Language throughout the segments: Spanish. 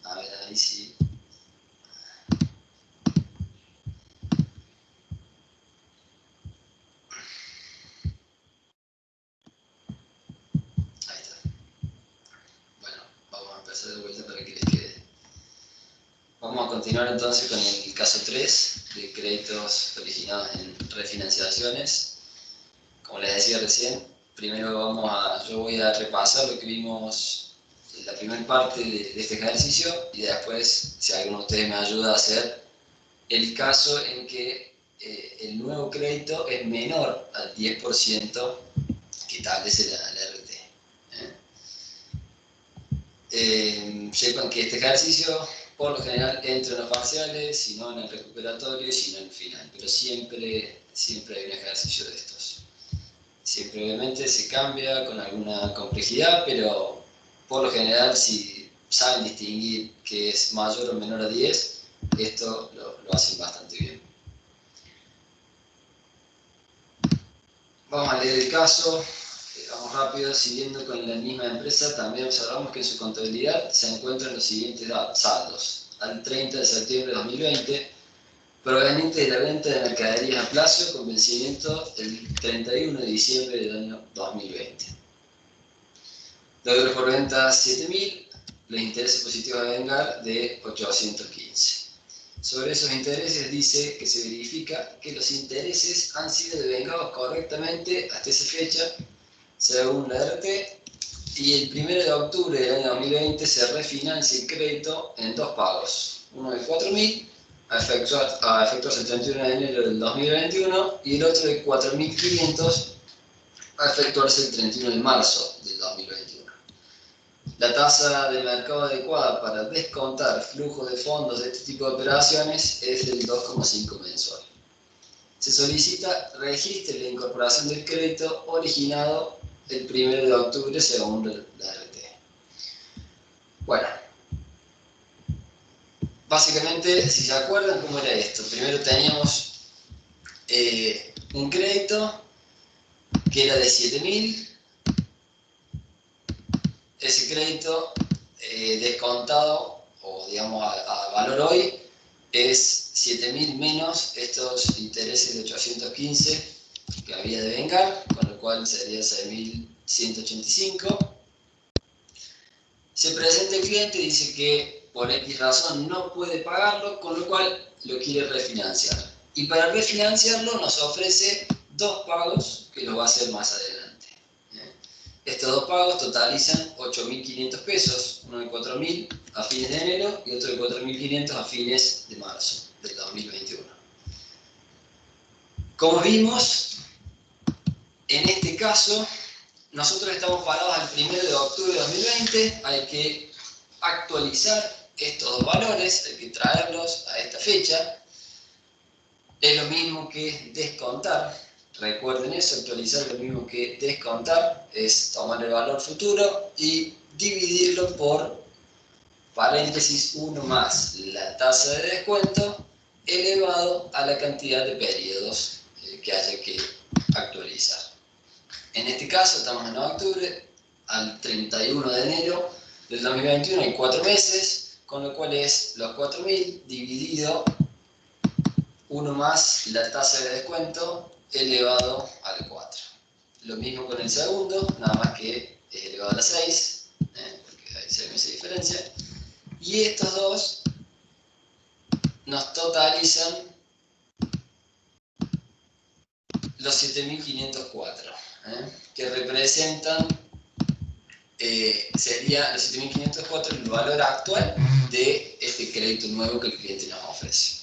A ver, ahí sí. Ahí está. Bueno, vamos a empezar de vuelta para que les quede. Vamos a continuar entonces con el caso 3 de créditos originados en refinanciaciones. Como les decía recién, primero yo voy a repasar lo que vimos en la primera parte de este ejercicio y después, si alguno de ustedes me ayuda a hacer el caso en que el nuevo crédito es menor al 10% que establece la RT. Sepan que este ejercicio, por lo general, entra en los parciales, si no en el recuperatorio y si no en el final, pero siempre hay un ejercicio de estos. Siempre obviamente se cambia con alguna complejidad, pero por lo general, si saben distinguir que es mayor o menor a 10, esto lo hacen bastante bien. Vamos a leer el caso, vamos rápido, siguiendo con la misma empresa, también observamos que en su contabilidad se encuentran los siguientes saldos. Al 30 de septiembre de 2020, proveniente de la venta de mercaderías a plazo con vencimiento el 31 de diciembre del año 2020. Deudas por venta 7.000, los intereses positivos a vengar de 815. Sobre esos intereses dice que se verifica que los intereses han sido devengados correctamente hasta esa fecha, según la RT, y el 1 de octubre del año 2020 se refinancia el crédito en dos pagos, uno de 4.000 a efectuarse el 31 de enero del 2021 y el otro de 4.500 a efectuarse el 31 de marzo del 2021. La tasa de mercado adecuada para descontar flujos de fondos de este tipo de operaciones es del 2,5 mensual. Se solicita registre la incorporación del crédito originado el 1 de octubre según la RT. Bueno, básicamente, si se acuerdan cómo era esto, primero teníamos un crédito que era de 7.000. Ese crédito descontado, o digamos a valor hoy, es 7.000 menos estos intereses de 815 que había de vengar, con lo cual sería 6.185. Se presenta el cliente y dice que por X razón no puede pagarlo, con lo cual lo quiere refinanciar. Y para refinanciarlo nos ofrece dos pagos que lo va a hacer más adelante. Estos dos pagos totalizan 8.500 pesos, uno de 4.000 a fines de enero y otro de 4.500 a fines de marzo del 2021. Como vimos, en este caso, nosotros estamos parados al 1 de octubre de 2020, hay que actualizar estos dos valores, hay que traerlos a esta fecha. Es lo mismo que descontar. Recuerden eso, actualizar lo mismo que descontar, es tomar el valor futuro y dividirlo por paréntesis 1 más la tasa de descuento elevado a la cantidad de periodos que haya que actualizar. En este caso estamos en octubre, al 31 de enero del 2021 hay 4 meses, con lo cual es los 4.000 dividido 1 más la tasa de descuento elevado al 4. Lo mismo con el segundo, nada más que es elevado a la 6, porque hay 6 meses de diferencia. Y estos dos nos totalizan los 7.504, que representan, sería los 7.504 el valor actual de este crédito nuevo que el cliente nos ofrece.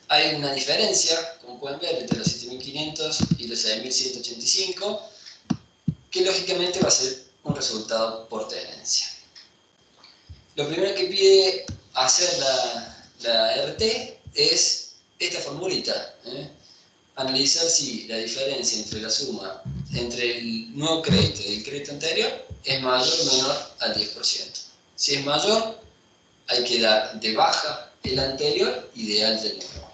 Hay una diferencia, como pueden ver, entre los 7.500 y los 6.185, que lógicamente va a ser un resultado por tenencia. Lo primero que pide hacer la RT es esta formulita, analizar si la diferencia entre la suma entre el nuevo crédito y el crédito anterior es mayor o menor al 10%. Si es mayor, hay que dar de baja el anterior y de alta el nuevo.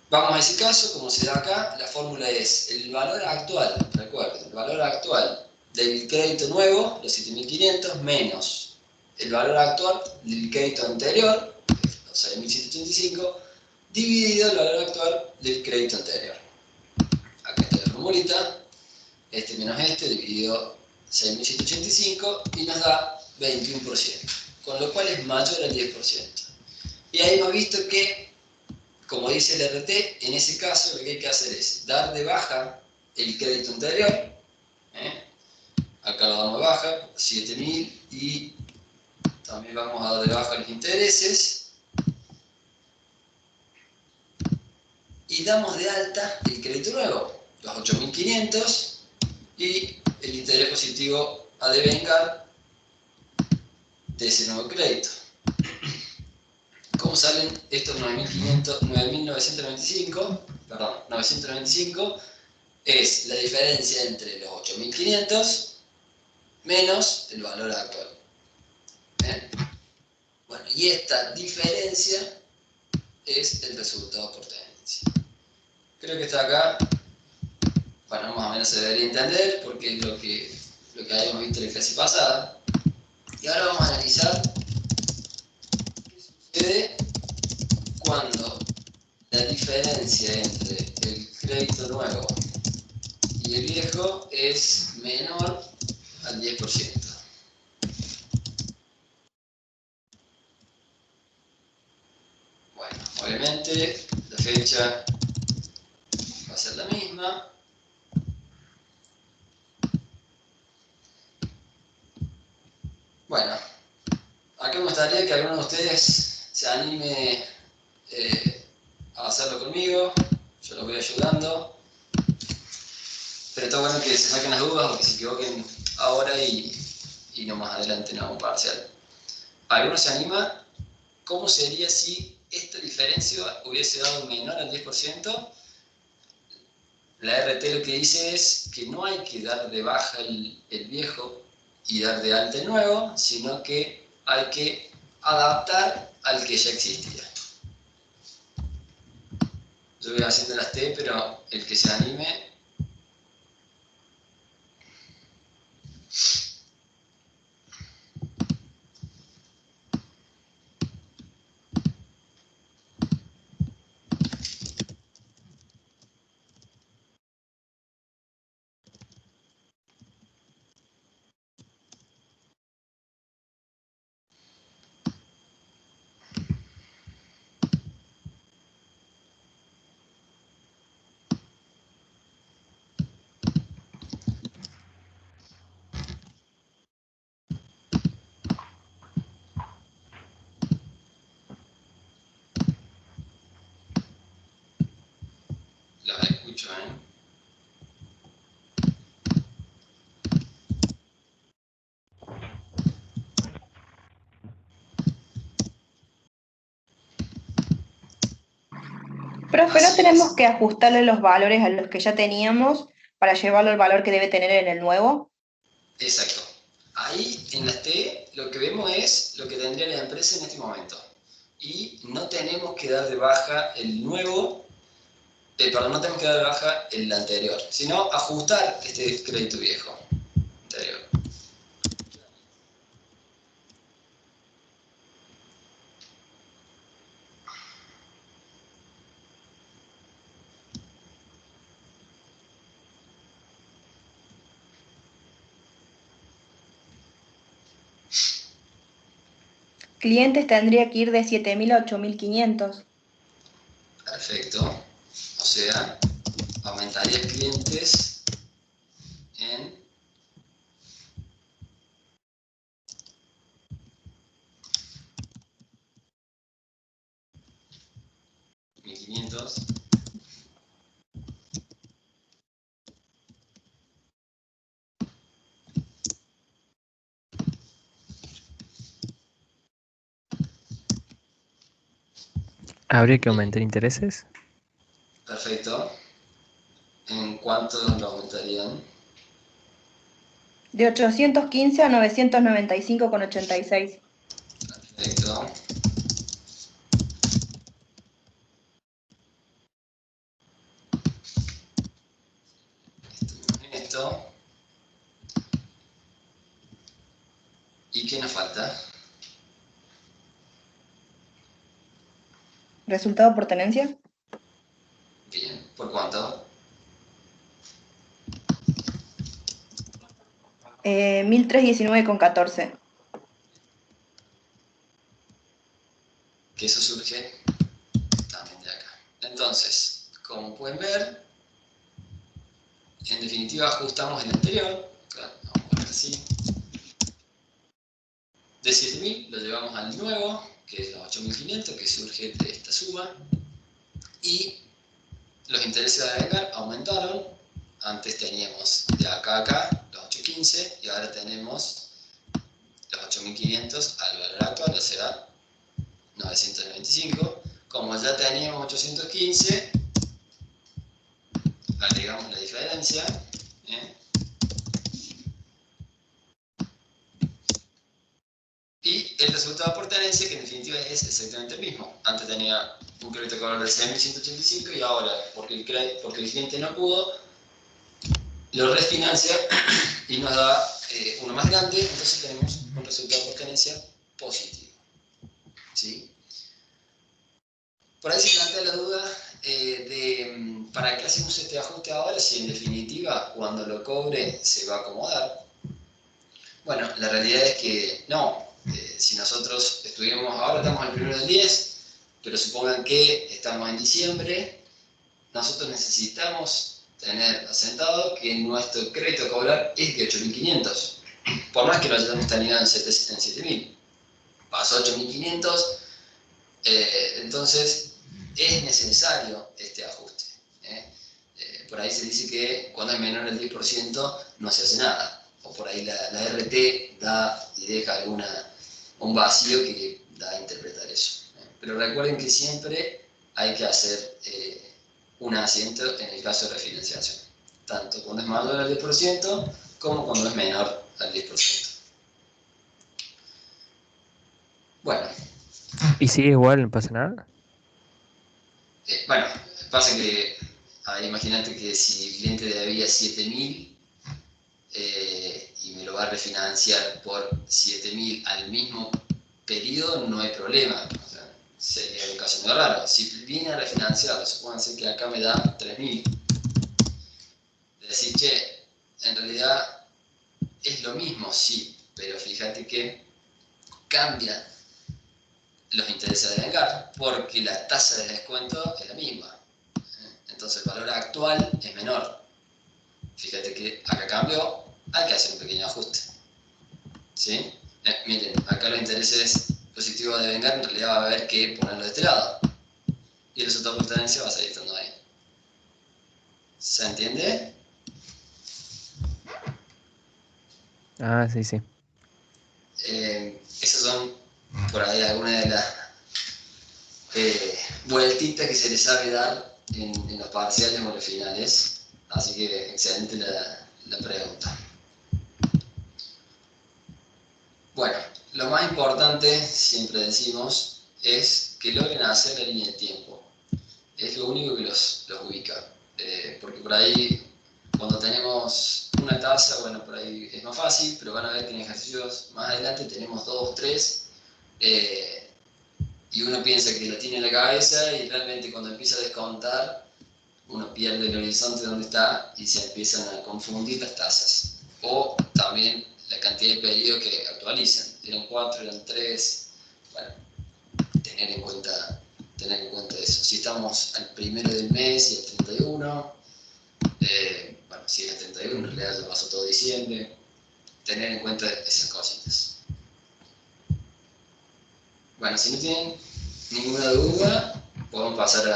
Vamos a ese caso, como se da acá, la fórmula es el valor actual, recuerden, el valor actual del crédito nuevo, los 7.500, menos el valor actual del crédito anterior, los 6.185, dividido el valor actual del crédito anterior. Acá está la formulita, este menos este dividido 6.185 y nos da 21%, con lo cual es mayor al 10%. Y ahí hemos visto que, como dice el RT, en ese caso lo que hay que hacer es dar de baja el crédito anterior, acá lo damos de baja, 7.000, y también vamos a dar de baja los intereses, y damos de alta el crédito nuevo, los 8.500, y el interés positivo a devengar de ese nuevo crédito. ¿Cómo salen estos 9.995? Perdón, 995 es la diferencia entre los 8.500 menos el valor actual. ¿Bien? Bueno, y esta diferencia es el resultado por tendencia. Creo que está acá, bueno, más o menos se debería entender porque es lo que habíamos visto en la clase pasada. Y ahora vamos a analizar qué sucede cuando la diferencia entre el crédito nuevo y el viejo es menor al 10%. Bueno, obviamente la fecha va a ser la misma. Bueno, acá me gustaría que alguno de ustedes se anime a hacerlo conmigo. Yo los voy ayudando. Pero está bueno que se saquen las dudas o que se equivoquen ahora y no más adelante en algún parcial. ¿Alguno se anima? ¿Cómo sería si esta diferencia hubiese dado menor al 10%? La RT lo que dice es que no hay que dar de baja el viejo y dar de alta el nuevo, sino que hay que adaptar al que ya existía. Yo voy haciendo las T, pero el que se anime. Los escucho, ¿eh? Profe, ¿no Así tenemos es. que ajustarle los valores a los que ya teníamos para llevarlo al valor que debe tener en el nuevo? Exacto. Ahí en las T lo que vemos es lo que tendría la empresa en este momento. Y no tenemos que dar de baja el nuevo, perdón, no tenemos que dar de baja el anterior, sino ajustar este crédito viejo anterior. Clientes tendría que ir de 7.000 a 8.500. Perfecto. O sea, aumentaría clientes en 1.500. ¿Habría que aumentar intereses? Perfecto. ¿En cuánto lo aumentarían? De 815 a 995,86. Perfecto. Esto. ¿Y qué nos falta? ¿Resultado por tenencia? Bien, ¿por cuánto? 1319,14. Que eso surge también de acá. Entonces, como pueden ver, en definitiva ajustamos el anterior. Claro, vamos a poner así. De 7000 lo llevamos al nuevo, que es los 8500, que surge de esta suma. Y los intereses a devengar aumentaron. Antes teníamos de acá a acá los 815 y ahora tenemos los 8500 al valor actual, o sea, 925. Como ya teníamos 815, agregamos la diferencia. ¿eh? Y el resultado por tenencia, que en definitiva es exactamente el mismo. Antes tenía un crédito de valor de 6.185 y ahora, porque el cliente no pudo, lo refinancia y nos da uno más grande, entonces tenemos un resultado por tenencia positivo. ¿Sí? Por ahí se plantea la duda de ¿para qué hacemos este ajuste ahora si en definitiva cuando lo cobre se va a acomodar? Bueno, la realidad es que no. Si nosotros ahora estamos al 1 del 10, pero supongan que estamos en diciembre, nosotros necesitamos tener asentado que nuestro crédito a cobrar es de 8.500, por más que lo hayamos tenido en 7.000. Pasó 8.500, entonces es necesario este ajuste. Por ahí se dice que cuando es menor del 10% no se hace nada, o por ahí la RT da y deja un vacío que da a interpretar eso. Pero recuerden que siempre hay que hacer un asiento en el caso de refinanciación, tanto cuando es mayor al 10% como cuando es menor al 10%. Bueno. ¿Y sigue igual, no pasa nada? Bueno, pasa que, imagínate que si el cliente debía 7.000 y me lo va a refinanciar por 7.000 al mismo periodo, no hay problema. O sea, sería un caso muy raro. Si viene a refinanciarlo, supónganse que acá me da 3.000. Decir, che, en realidad es lo mismo, sí, pero fíjate que cambia los intereses a devengar, porque la tasa de descuento es la misma. Entonces el valor actual es menor. Fíjate que acá cambió, hay que hacer un pequeño ajuste. ¿Sí? Miren, acá los intereses positivos a devengar en realidad va a haber que ponerlo de este lado. Y el resultado por tenencia va a seguir estando ahí. ¿Se entiende? Ah, sí, sí. Esas son por ahí algunas de las vueltitas que se les sabe dar en los parciales o los finales. Así que excelente la pregunta. Bueno, lo más importante, siempre decimos, es que logren hacer la línea de tiempo. Es lo único que los ubica. Porque por ahí, cuando tenemos una tasa, bueno, por ahí es más fácil, pero van a ver que en ejercicios más adelante tenemos 2, 3, y uno piensa que lo tiene en la cabeza y realmente cuando empieza a descontar, uno pierde el horizonte donde está y se empiezan a confundir las tasas. O también la cantidad de periodos que actualizan. Eran 4, eran 3. Bueno, tener en cuenta eso. Si estamos al 1 del mes y al 31, bueno, si es el 31, en realidad ya pasó todo diciembre. Tener en cuenta esas cositas. Bueno, si no tienen ninguna duda, podemos pasar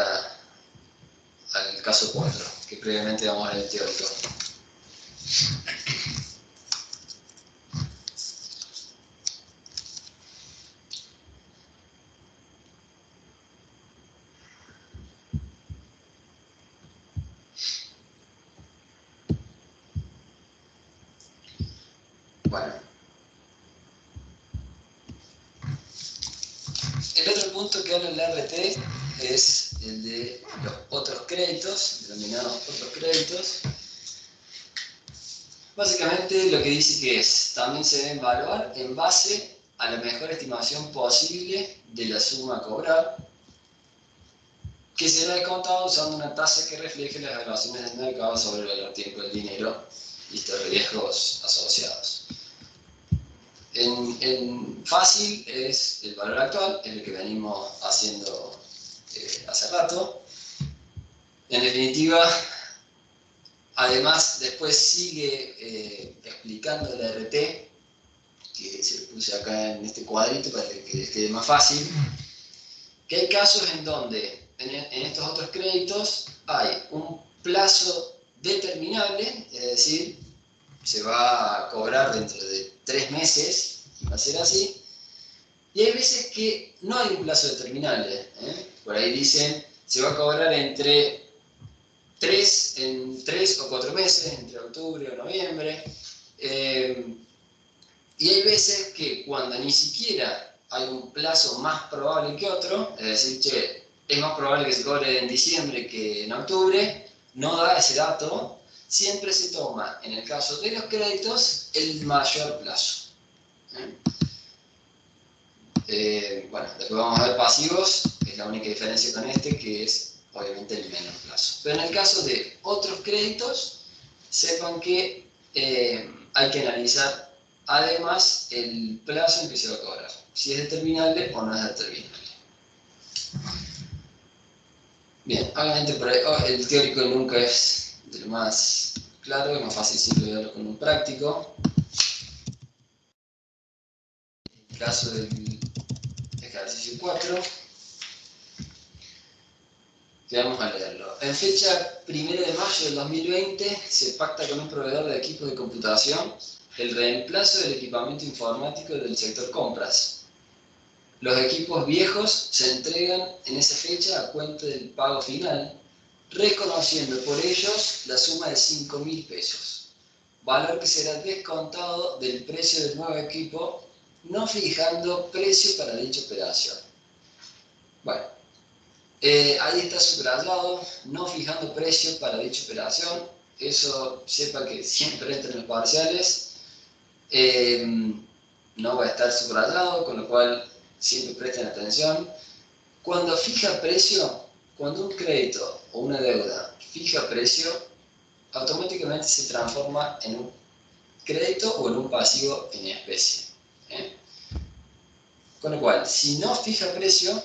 al caso 4, que previamente vamos a ver el teórico. Bueno. El otro punto que habla el RT es el de los otros créditos, denominados otros créditos. Básicamente lo que dice que también se deben evaluar en base a la mejor estimación posible de la suma a cobrar. que será descontado usando una tasa que refleje las evaluaciones del mercado sobre el valor tiempo del dinero y estos riesgos asociados. En fácil es el valor actual, es lo que venimos haciendo hace rato. En definitiva, además después sigue explicando la RT, que se lo puse acá en este cuadrito para que les quede más fácil, que hay casos en donde en estos otros créditos hay un plazo determinable, es decir, se va a cobrar dentro de 3 meses, va a ser así, y hay veces que no hay un plazo determinable, por ahí dicen, se va a cobrar en 3 o 4 meses, entre octubre o noviembre, y hay veces que cuando ni siquiera hay un plazo más probable que otro, es decir, che, es más probable que se cobre en diciembre que en octubre, no da ese dato, siempre se toma, en el caso de los créditos, el mayor plazo. Bueno, después vamos a ver pasivos, que es la única diferencia con este, que es obviamente el menor plazo. Pero en el caso de otros créditos, sepan que hay que analizar además el plazo en que se va a cobrar, si es determinable o no es determinable. Bien, obviamente por ahí, el teórico nunca es de lo más claro, es más fácil siempre verlo con un práctico. En el caso del ejercicio 4, vamos a leerlo. En fecha 1 de mayo del 2020 se pacta con un proveedor de equipos de computación el reemplazo del equipamiento informático del sector compras. Los equipos viejos se entregan en esa fecha a cuenta del pago final, reconociendo por ellos la suma de 5.000 pesos, valor que será descontado del precio del nuevo equipo, no fijando precio para dicha operación. Bueno, ahí está subrayado, no fijando precio para dicha operación, eso sepa que siempre entra en los parciales, no va a estar subrayado, con lo cual siempre presten atención. Cuando fija precio, cuando un crédito o una deuda fija precio, automáticamente se transforma en un crédito o en un pasivo en especie. Con lo cual, si no fija precio,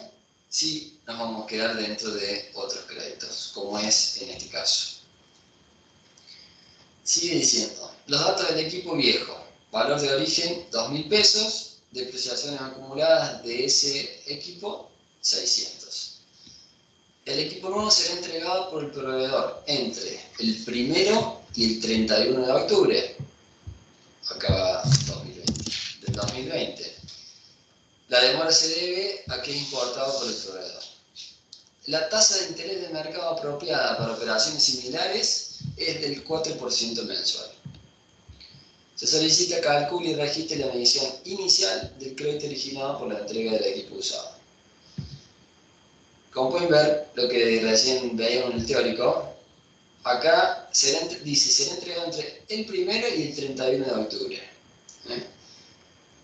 sí nos vamos a quedar dentro de otros créditos, como es en este caso. Sigue diciendo, los datos del equipo viejo, valor de origen 2.000 pesos, depreciaciones acumuladas de ese equipo 600. El equipo nuevo será entregado por el proveedor entre el 1 y el 31 de octubre, acá 2020. La demora se debe a que es importado por el proveedor. La tasa de interés de mercado apropiada para operaciones similares es del 4% mensual. Se solicita, calcule y registre la medición inicial del crédito originado por la entrega del equipo usado. Como pueden ver, lo que recién veíamos en el teórico, acá dice será entregado entre el 1 y el 31 de octubre.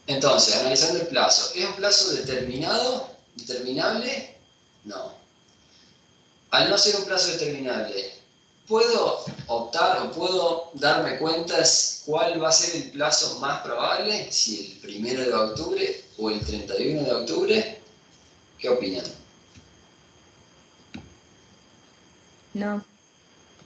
Entonces, analizando el plazo, ¿es un plazo determinado? ¿Determinable? No. Al no ser un plazo determinable, ¿puedo optar o puedo darme cuenta cuál va a ser el plazo más probable? Si el 1 de octubre o el 31 de octubre. ¿Qué opinan? No.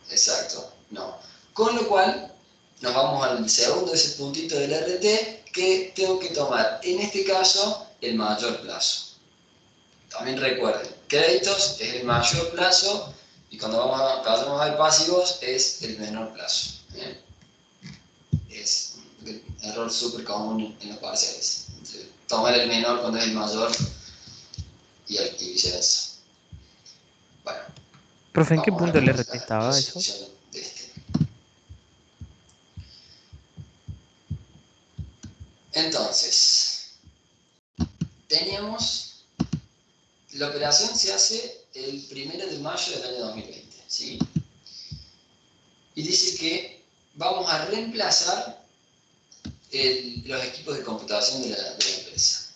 Exacto, no. Con lo cual, nos vamos al segundo de ese puntito del RT, que tengo que tomar, en este caso, el mayor plazo. También recuerden, créditos es el mayor plazo y cuando vamos a ver pasivos es el menor plazo. Es un error súper común en los parciales. Tomar el menor cuando es el mayor y viceversa. Bueno, Profe, ¿en qué vamos a punto del ver RT la estaba eso? resolución de este. Entonces, teníamos, la operación se hace el 1 de mayo del año 2020, ¿sí? Y dice que vamos a reemplazar los equipos de computación de la empresa.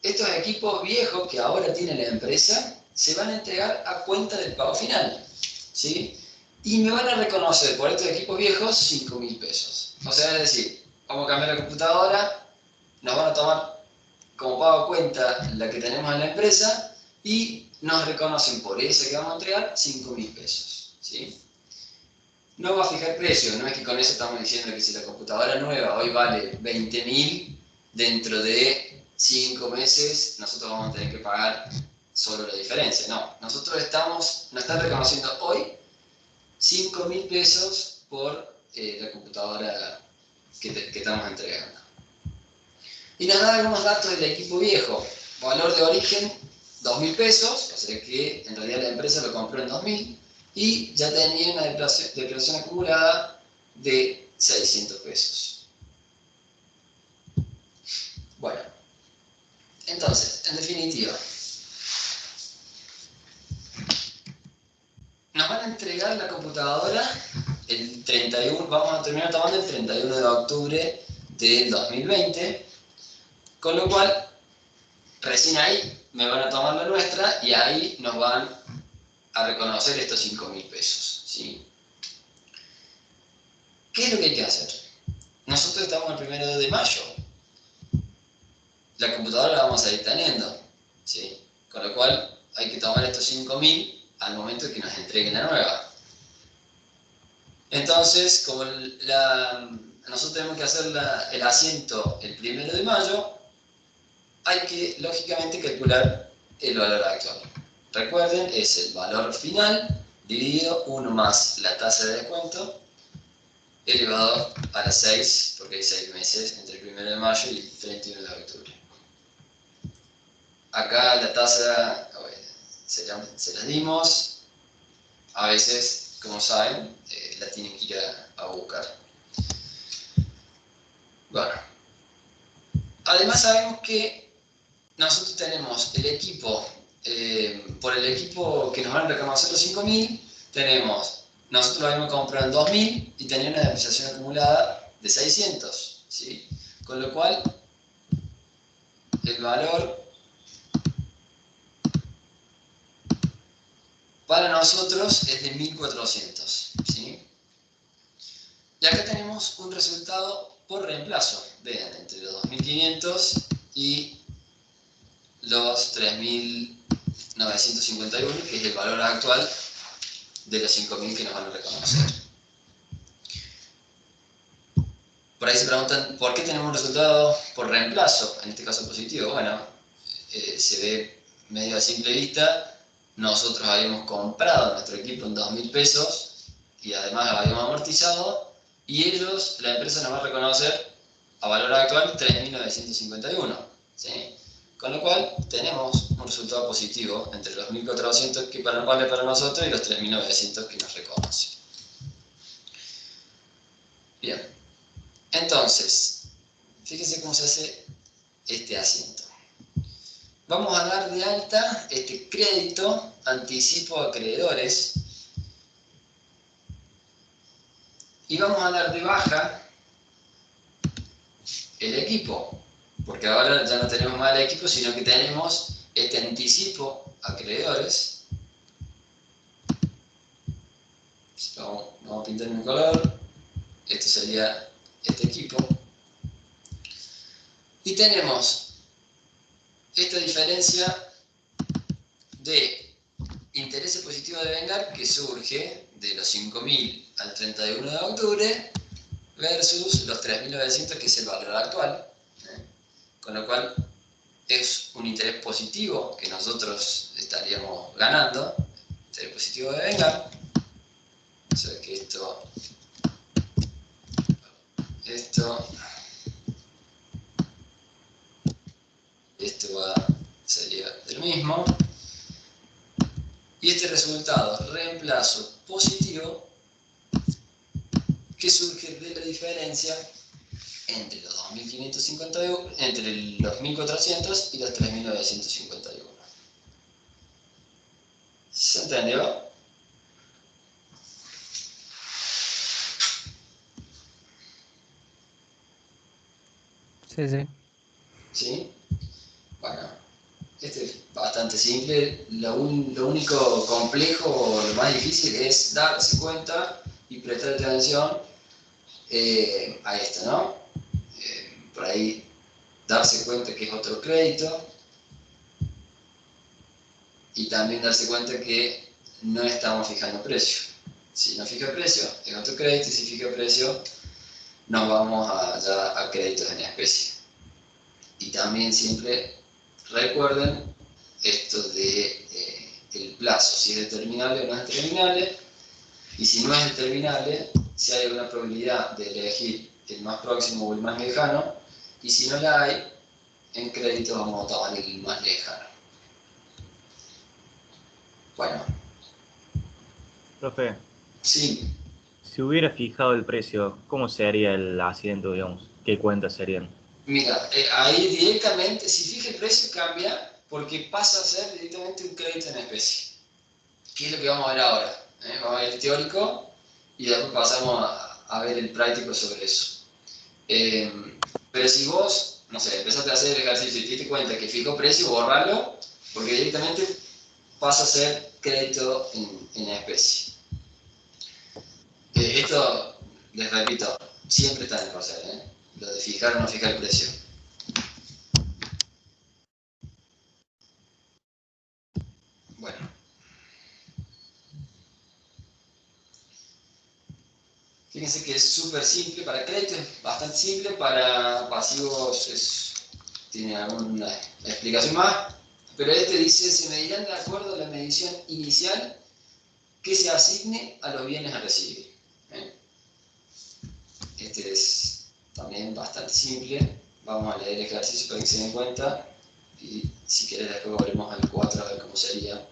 Estos equipos viejos que ahora tiene la empresa se van a entregar a cuenta del pago final, ¿sí? Y me van a reconocer por estos equipos viejos 5.000 pesos. O sea, es decir, vamos a cambiar la computadora, nos van a tomar como pago a cuenta la que tenemos en la empresa y nos reconocen por esa que vamos a entregar 5.000 pesos, ¿sí? No va a fijar precio, no es que con eso estamos diciendo que si la computadora nueva hoy vale 20.000, dentro de 5 meses nosotros vamos a tener que pagar solo la diferencia. No, nosotros nos están reconociendo hoy 5.000 pesos por la computadora que estamos entregando. Y nos da algunos datos del equipo viejo. Valor de origen, 2.000 pesos, o sea que en realidad la empresa lo compró en 2.000 y ya tenía una depreciación acumulada de 600 pesos. Bueno, entonces, en definitiva, nos van a entregar la computadora el 31, vamos a terminar tomando el 31 de octubre del 2020, con lo cual, recién ahí me van a tomar la nuestra y ahí nos van a reconocer estos 5.000 pesos, ¿sí? ¿Qué es lo que hay que hacer? Nosotros estamos el 1 de mayo. La computadora la vamos a ir teniendo, ¿sí? Con lo cual hay que tomar estos 5.000 al momento de que nos entreguen la nueva. Entonces, como nosotros tenemos que hacer el asiento el 1 de mayo, hay que, lógicamente, calcular el valor actual. Recuerden, es el valor final dividido 1 más la tasa de descuento elevado a las 6, porque hay 6 meses entre el 1 de mayo y el 31 de octubre. Acá la tasa se las dimos, a veces, como saben, la tienen que ir a buscar. Bueno, además sabemos que nosotros tenemos el equipo, por el equipo que nos van a reconocer los 5.000, nosotros lo habíamos comprado en 2.000 y tenía una depreciación acumulada de 600, ¿sí? Con lo cual, el valor para nosotros es de 1.400, ¿sí? Y acá tenemos un resultado por reemplazo, vean, entre los 2.500 y los 3.951, que es el valor actual de los 5.000 que nos van a reconocer. Por ahí se preguntan, ¿por qué tenemos un resultado por reemplazo? En este caso positivo. Bueno, se ve medio a simple vista. Nosotros habíamos comprado nuestro equipo en 2.000 pesos y además habíamos amortizado, y ellos, la empresa nos va a reconocer a valor actual 3.951, ¿sí? Con lo cual tenemos un resultado positivo entre los 1.400 que vale para nosotros y los 3.900 que nos reconocen. Bien, entonces, fíjense cómo se hace este asiento. Vamos a dar de alta este crédito anticipo a acreedores y vamos a dar de baja el equipo, porque ahora ya no tenemos más el equipo, sino que tenemos este anticipo a acreedores. Vamos a pintar en un color. Esto sería este equipo. Y tenemos esta diferencia de interés positivo de vengar que surge de los 5.000 al 31 de octubre versus los 3.900, que es el valor actual. Con lo cual es un interés positivo que nosotros estaríamos ganando, interés positivo de vengar. O sea que esto sería del mismo. Y este resultado, reemplazo positivo, que surge de la diferencia entre los 2.551, entre los 1.400 y los 3.951. ¿Se entendió? Sí, sí. ¿Sí? Bueno, Este es bastante simple. Lo único complejo o lo más difícil es darse cuenta y prestar atención a esto, ¿no? Por ahí darse cuenta que es otro crédito y también darse cuenta que no estamos fijando precio. Si no fija precio, es otro crédito, y si fija precio, nos vamos ya a créditos en especie. Y también siempre recuerden esto de el plazo, si es determinable o no es determinable, y si no es determinable, si hay alguna probabilidad de elegir el más próximo o el más lejano, y si no la hay, en crédito vamos a tomar el más lejano. Bueno. Profe, Sí. si hubiera fijado el precio, ¿cómo sería el asiento, digamos? ¿Qué cuentas serían? Mira, ahí directamente, si fija el precio, cambia porque pasa a ser directamente un crédito en especie. ¿Qué es lo que vamos a ver ahora? Vamos a ver el teórico y después pasamos a ver el práctico sobre eso. Pero si vos, no sé, empezaste a hacer el ejercicio y te diste cuenta que fijó precio, borralo, porque directamente pasa a ser crédito en especie. Esto, les repito, siempre está en el pasar, lo de fijar o no fijar el precio. Bueno. Fíjense que es súper simple, para crédito es bastante simple, para pasivos tiene alguna explicación más, pero este dice, se medirán de acuerdo a la medición inicial que se asigne a los bienes a recibir. Este es también bastante simple, vamos a leer el ejercicio para que se den cuenta, y si quieres después volvemos al 4 a ver cómo sería.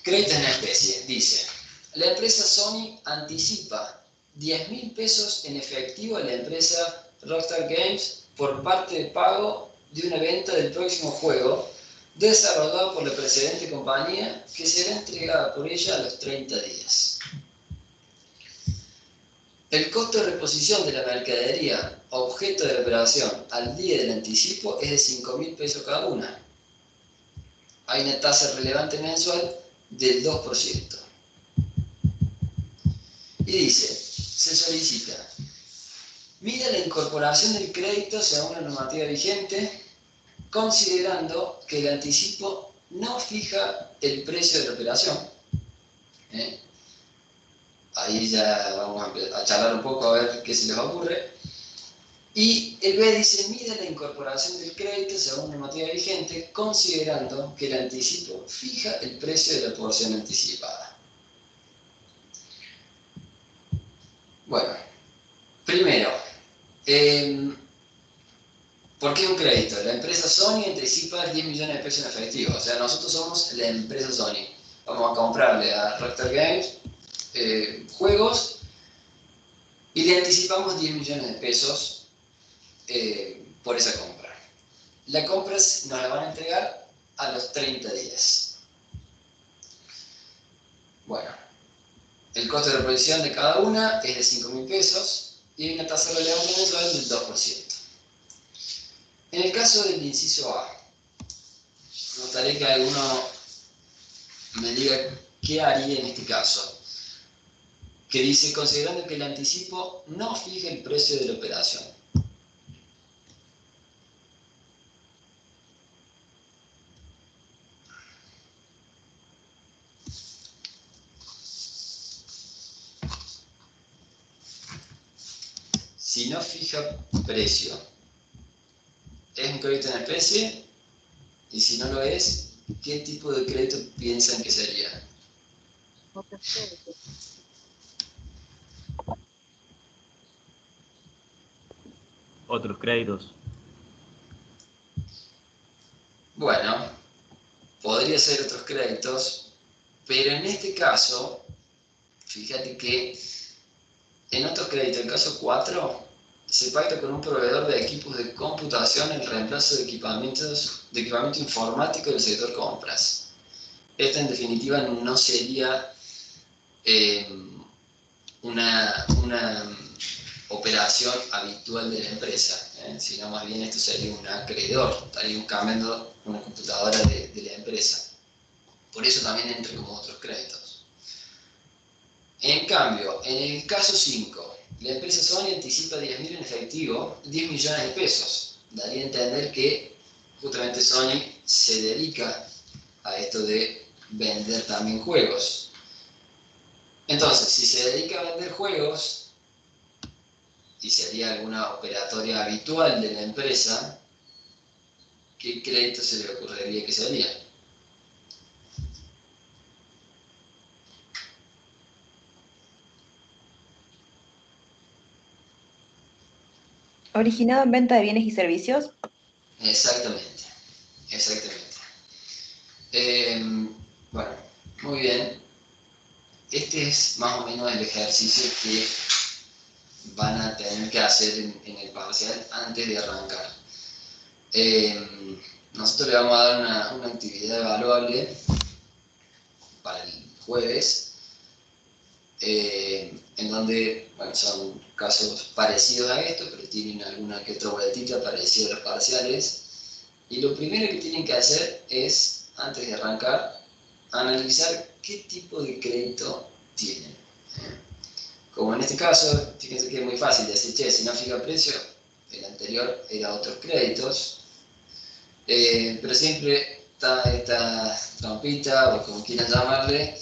Crédito en especie, dice, la empresa Sony anticipa 10.000 pesos en efectivo a la empresa Rockstar Games por parte de pago de una venta del próximo juego desarrollado por la precedente compañía que será entregada por ella a los 30 días. El costo de reposición de la mercadería objeto de la operación al día del anticipo es de 5.000 pesos cada una. Hay una tasa relevante mensual del 2%. Y dice, se solicita, mida la incorporación del crédito según la normativa vigente, considerando que el anticipo no fija el precio de la operación. Ahí ya vamos a charlar un poco a ver qué se les ocurre. Y el B dice, mida la incorporación del crédito según la normativa vigente, considerando que el anticipo fija el precio de la porción anticipada. Bueno, primero, ¿por qué un crédito? La empresa Sony anticipa 10 millones de pesos en efectivo. O sea, nosotros somos la empresa Sony. Vamos a comprarle a Rockstar Games juegos y le anticipamos 10 millones de pesos por esa compra. La compra nos la van a entregar a los 30 días. Bueno, el costo de reposición de cada una es de 5.000 pesos y hay una tasa relevante mensual del 2%. En el caso del inciso A, me gustaría que alguno me diga qué haría en este caso. Que dice, considerando que el anticipo no fija el precio de la operación. Si no fija precio, ¿es un crédito en especie? Y si no lo es, ¿qué tipo de crédito piensan que sería? Otros créditos. Bueno, podría ser otros créditos, pero en este caso, fíjate que en otros créditos, el caso 4, se pacta con un proveedor de equipos de computación en reemplazo de equipamiento informático del sector compras. Esta en definitiva no sería una operación habitual de la empresa. sino más bien esto sería un acreedor, estaríamos cambiando una computadora de la empresa. Por eso también entra como otros créditos. En cambio, en el caso 5, la empresa Sony anticipa 10.000 en efectivo, 10 millones de pesos. Daría a entender que justamente Sony se dedica a esto de vender también juegos. Entonces, si se dedica a vender juegos, y sería alguna operatoria habitual de la empresa, ¿qué crédito se le ocurriría que sería? Originado en venta de bienes y servicios. Exactamente, exactamente. Bueno, muy bien. Este es más o menos el ejercicio que van a tener que hacer en el parcial antes de arrancar. Nosotros le vamos a dar una actividad evaluable para el jueves, en donde, bueno, son casos parecidos a esto, pero tienen alguna que otra vueltita parecida a los parciales. Y lo primero que tienen que hacer es, antes de arrancar, analizar qué tipo de crédito tienen. Como en este caso, fíjense que es muy fácil decir, che, si no fija precio, el anterior era otros créditos, pero siempre está esta trampita, o como quieran llamarle,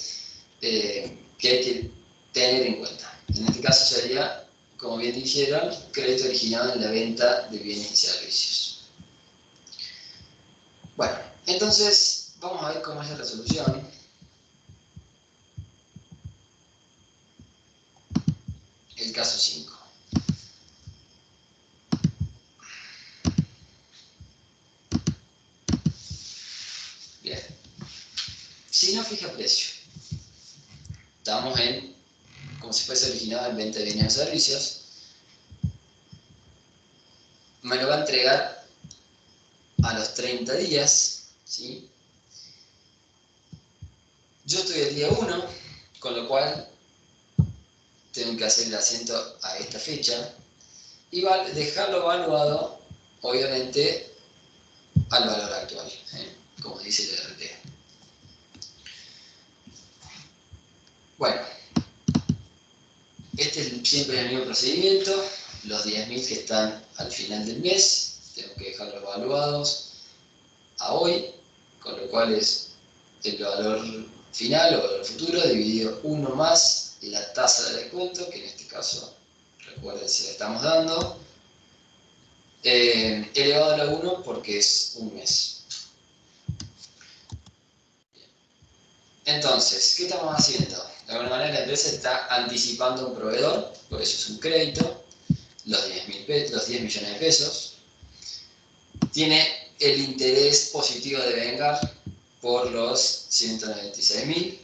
que hay que tener en cuenta. En este caso sería, como bien dijeron, crédito originado en la venta de bienes y servicios. Bueno, entonces vamos a ver cómo es la resolución. El caso 5. Bien. Si no fija precio, estamos en, como si fuese originado en venta de bienes o servicios, me lo va a entregar a los 30 días, ¿sí? Yo estoy el día 1, con lo cual tengo que hacer el asiento a esta fecha y dejarlo evaluado, obviamente, al valor actual, como dice el RT. Bueno, este es siempre el mismo procedimiento. Los 10.000 que están al final del mes, tengo que dejarlos evaluados a hoy, con lo cual es el valor final o valor futuro dividido 1 más la tasa de descuento, que en este caso, recuerden, si la estamos dando, elevado a la 1 porque es un mes. Entonces, ¿qué estamos haciendo? De alguna manera la empresa está anticipando a un proveedor, por eso es un crédito, los 10 millones de pesos. Tiene el interés positivo de vengar por los 196.000.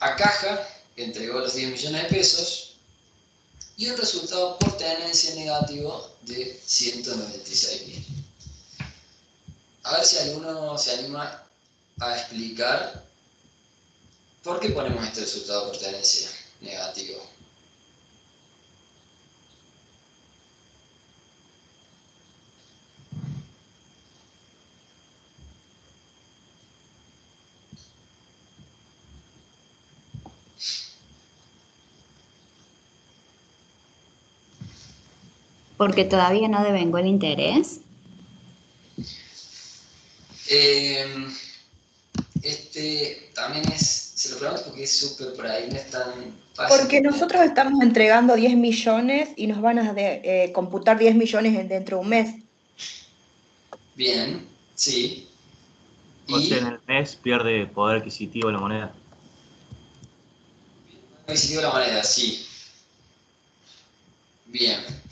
A Caja entregó los 10 millones de pesos y un resultado por tenencia negativo de 196.000. A ver si alguno se anima a explicar por qué ponemos este resultado por tenencia negativo. Porque todavía no devengó el interés. Este también se lo pregunto porque es súper por ahí, no es tan fácil. Porque nosotros estamos entregando 10 millones y nos van a computar 10 millones dentro de un mes. Bien, sí. O sea, en el mes pierde poder adquisitivo la moneda. Adquisitivo la moneda, sí. Bien.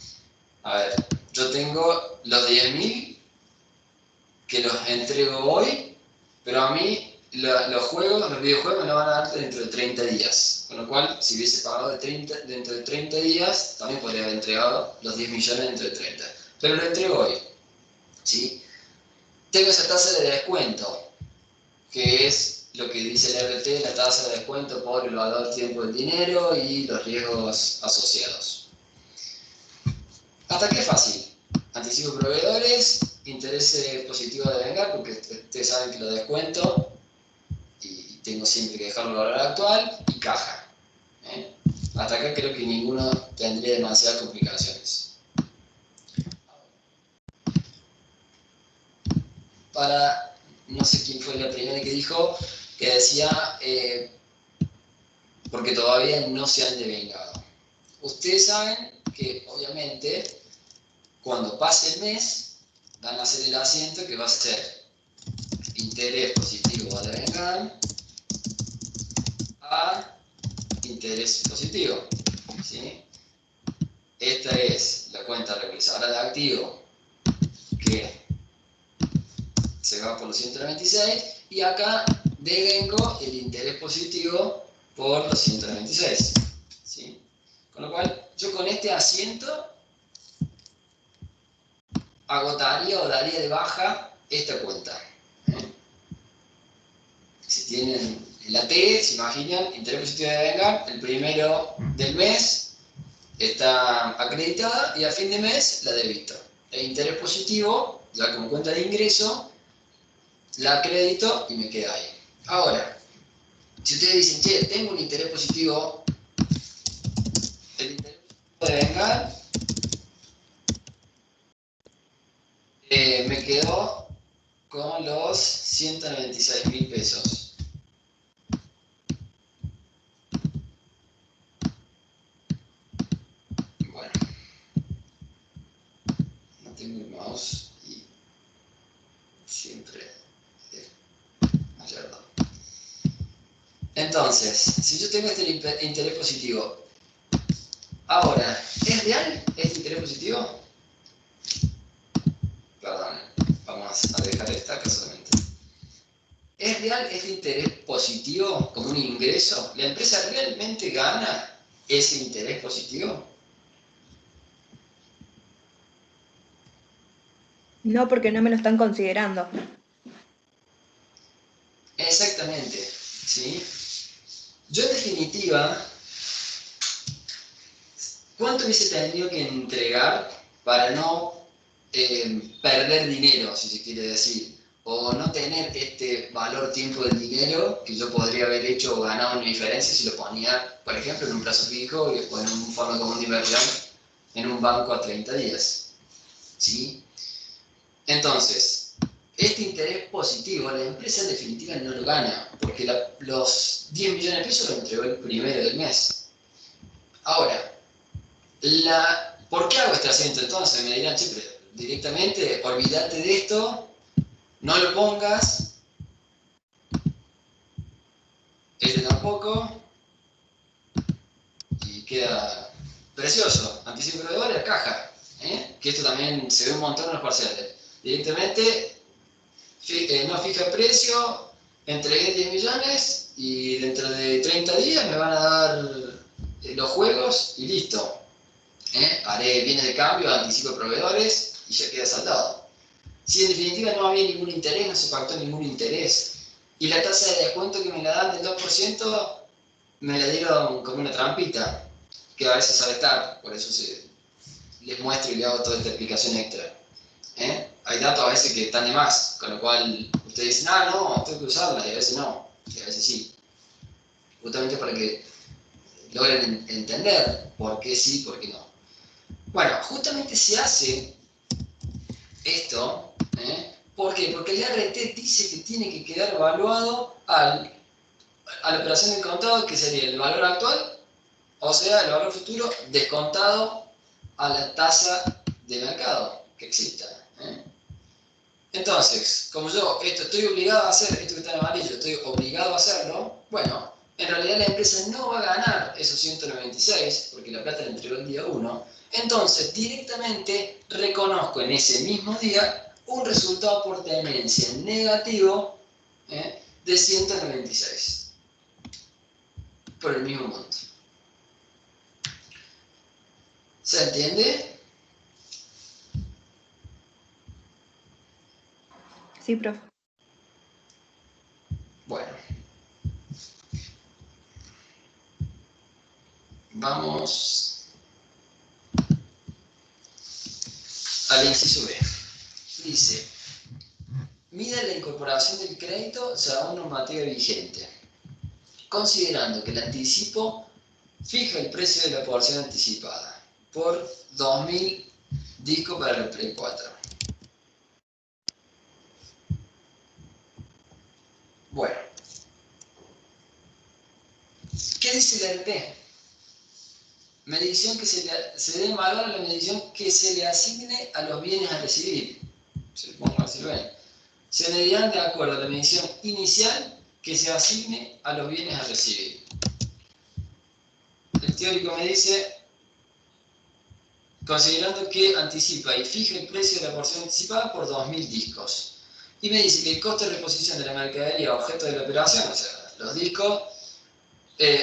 A ver, yo tengo los 10.000 que los entrego hoy, pero a mí los videojuegos me lo van a dar dentro de 30 días. Con lo cual, si hubiese pagado dentro de 30 días, también podría haber entregado los 10 millones dentro de 30. Pero lo entrego hoy. ¿Sí? Tengo esa tasa de descuento, que es lo que dice el RT, la tasa de descuento por el valor tiempo del dinero y los riesgos asociados. Hasta aquí es fácil. Anticipo proveedores, interés positivo de vengar, porque ustedes saben que lo descuento y tengo siempre que dejarlo en el valor actual, y caja. Hasta acá creo que ninguno tendría demasiadas complicaciones. No sé quién fue la primera que dijo, que decía, porque todavía no se han devengado. Ustedes saben que, obviamente, cuando pase el mes, van a hacer el asiento que va a ser interés positivo a devengar a interés positivo. ¿Sí? Esta es la cuenta regresadora de activo que se va por los 196 y acá devengo el interés positivo por los 196. ¿Sí? Con lo cual, yo con este asiento agotaría o daría de baja esta cuenta. Si tienen la T, se imaginan, interés positivo de devengar, el primero del mes está acreditada y a fin de mes la debito. El interés positivo, ya como cuenta de ingreso, la acredito y me queda ahí. Ahora, si ustedes dicen, che, tengo un interés positivo, el interés positivo de devengar, me quedó con los 196.000 pesos. Bueno, no tengo el mouse y siempre ayuda. Entonces, si yo tengo este interés positivo, ahora, ¿es real este interés positivo? Perdón, vamos a dejar esta acá solamente. ¿Es real este interés positivo como un ingreso? ¿La empresa realmente gana ese interés positivo? No, porque no me lo están considerando. Exactamente, ¿sí? Yo en definitiva, ¿cuánto hubiese tenido que entregar para no perder dinero, si se quiere decir? O no tener este valor tiempo del dinero que yo podría haber hecho o ganado una diferencia si lo ponía, por ejemplo, en un plazo fijo o en un fondo común de inversión en un banco a 30 días. ¿Sí? Entonces, este interés positivo, la empresa en definitiva no lo gana, porque los 10 millones de pesos lo entregó el primero del mes. Ahora, ¿por qué hago este asiento entonces? Me dirán, siempre directamente, olvídate de esto, no lo pongas, este tampoco, y queda precioso. Anticipo de dólares, caja, que esto también se ve un montón en los parciales. Directamente, no fija precio, entregué 10 millones y dentro de 30 días me van a dar los juegos y listo. Haré bienes de cambio, anticipo de proveedores y ya queda saldado. Si en definitiva no había ningún interés, no se pactó ningún interés, y la tasa de descuento que me la dan del 2%, me la dieron como una trampita, que a veces sabe estar, por eso les muestro y le hago toda esta explicación extra. Hay datos a veces que están de más, con lo cual ustedes dicen, no, tengo que usarla, y a veces no, y a veces sí. Justamente para que logren entender por qué sí, por qué no. Bueno, justamente se hace esto, ¿por qué? Porque el RT dice que tiene que quedar evaluado a la operación del contado, que sería el valor actual, o sea, el valor futuro descontado a la tasa de mercado que exista. Entonces, como yo estoy obligado a hacer esto que está en amarillo, estoy obligado a hacerlo, bueno, en realidad la empresa no va a ganar esos 196, porque la plata la entregó el día 1, entonces directamente reconozco en ese mismo día un resultado por tenencia negativo de 196, por el mismo monto. ¿Se entiende? Sí, profe. Bueno. Vamos al inciso B. Dice, mide la incorporación del crédito según normativa vigente, considerando que el anticipo fija el precio de la porción anticipada por 2.000 discos para el Play 4. Bueno, ¿qué dice la LP? Medición que se dé valor a la medición que se le asigne a los bienes a recibir. Se lo pongo a ver si lo ven. Se medirán de acuerdo a la medición inicial que se asigne a los bienes a recibir. El teórico me dice, considerando que anticipa y fija el precio de la porción anticipada por 2.000 discos. Y me dice que el costo de reposición de la mercadería objeto de la operación, o sea, los discos,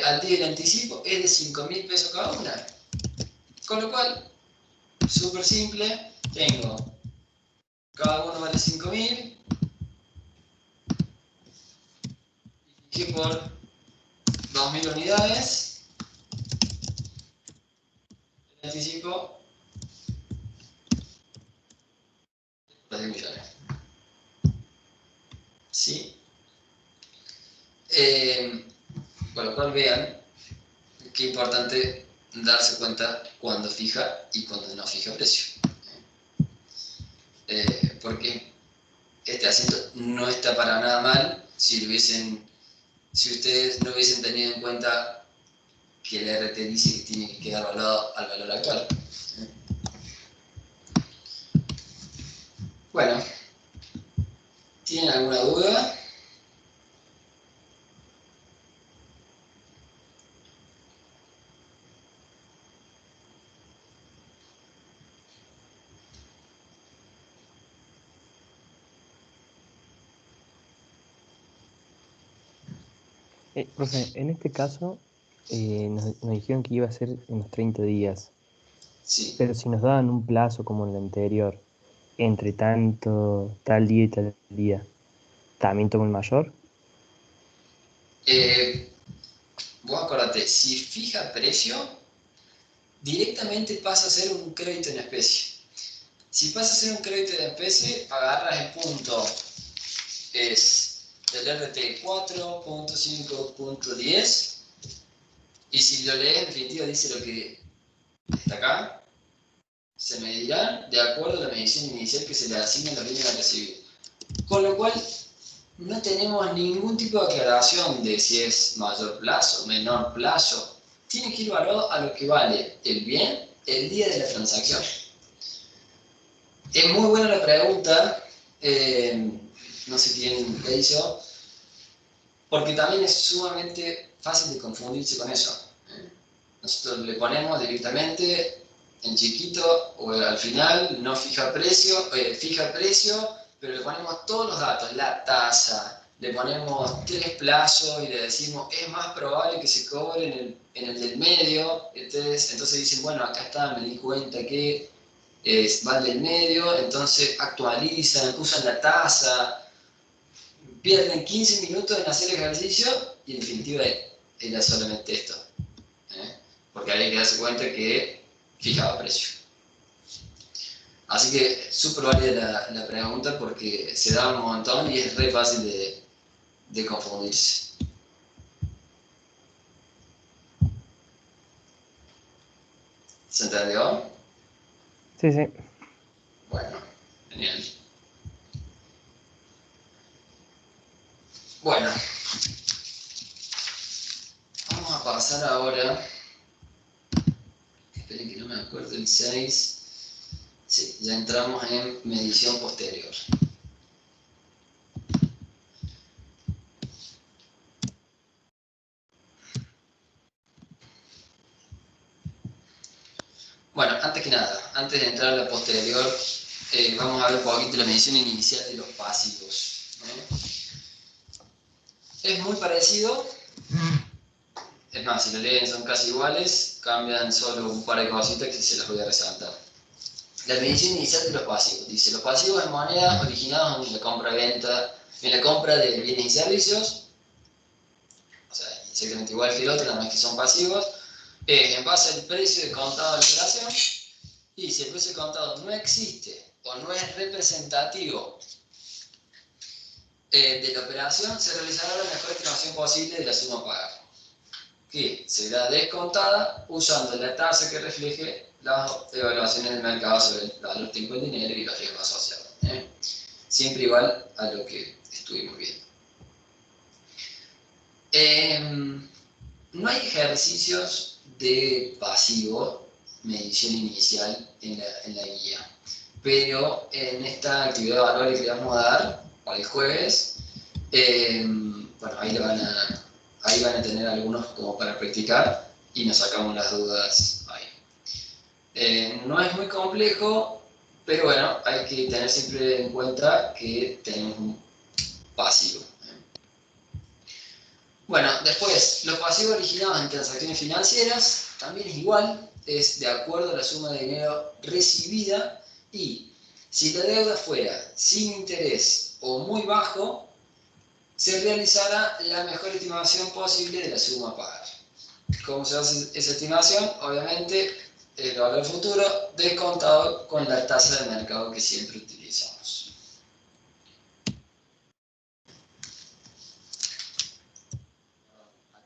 al día del anticipo es de 5.000 pesos cada una. Con lo cual, súper simple, tengo cada uno vale 5.000 y por 2.000 unidades el anticipo es de 10 millones. ¿Sí? Con lo cual vean qué importante darse cuenta cuando fija y cuando no fija precio. Porque este asiento no está para nada mal si ustedes no hubiesen tenido en cuenta que el RT dice que tiene que quedar evaluado al valor actual. Bueno, ¿tienen alguna duda? Profe, en este caso nos dijeron que iba a ser en los 30 días, Sí. pero si nos daban un plazo como el anterior, entre tanto, tal día y tal día, ¿también tomo el mayor? Vos acordate, si fija precio, directamente pasa a ser un crédito en especie. Si pasa a ser un crédito en especie, agarras el punto, es del RT 4.5.10, y si lo lees, en definitiva dice lo que está acá, se medirán de acuerdo a la medición inicial que se le asigna a los bienes a recibir. Con lo cual, no tenemos ningún tipo de aclaración de si es mayor plazo, menor plazo. Tiene que ir valorado a lo que vale el bien el día de la transacción. Es muy buena la pregunta, no sé quién la hizo, porque también es sumamente fácil de confundirse con eso. Nosotros le ponemos directamente en chiquito o al final, no fija precio, pero le ponemos todos los datos, la tasa, le ponemos 3 plazos y le decimos es más probable que se cobre en el del medio. Entonces dicen, bueno, acá está, me di cuenta que va el del medio, entonces actualizan, usan la tasa, pierden 15 minutos en hacer el ejercicio y en definitiva era solamente esto. Porque hay que darse cuenta que fijaba precio. Así que súper válida la pregunta porque se da un montón y es re fácil de confundirse. ¿Se entendió? Sí, sí. Bueno, genial. Bueno, vamos a pasar ahora. Esperen que no me acuerdo el 6. Sí, ya entramos en medición posterior. Bueno, antes que nada, antes de entrar a la posterior, vamos a ver un poquito la medición inicial de los pasivos. Es muy parecido, es más, si lo leen son casi iguales, cambian solo un par de cositas que se las voy a resaltar. La medición inicial de los pasivos. Dice, los pasivos en moneda originados en la compra-venta, en la compra de bienes y servicios, o sea, exactamente igual que el otro, nada más que son pasivos, en base al precio de contado de la operación, Y si el precio de contado no existe o no es representativo de la operación, se realizará la mejor estimación posible de la suma a pagar, que será descontada usando la tasa que refleje las evaluaciones del mercado sobre el valor tiempo del dinero y los riesgos asociados. Siempre igual a lo que estuvimos viendo. No hay ejercicios de pasivo, medición inicial en la guía, pero en esta actividad de valores que le vamos a dar para el jueves, bueno, ahí van a tener algunos como para practicar y nos sacamos las dudas ahí. No es muy complejo, pero bueno, hay que tener siempre en cuenta que tenemos un pasivo. Bueno, después, los pasivos originados en transacciones financieras también es igual, es de acuerdo a la suma de dinero recibida y si la deuda fuera sin interés o muy bajo, se realizará la mejor estimación posible de la suma a pagar. ¿Cómo se hace esa estimación? Obviamente, el valor futuro descontado con la tasa de mercado que siempre utilizamos.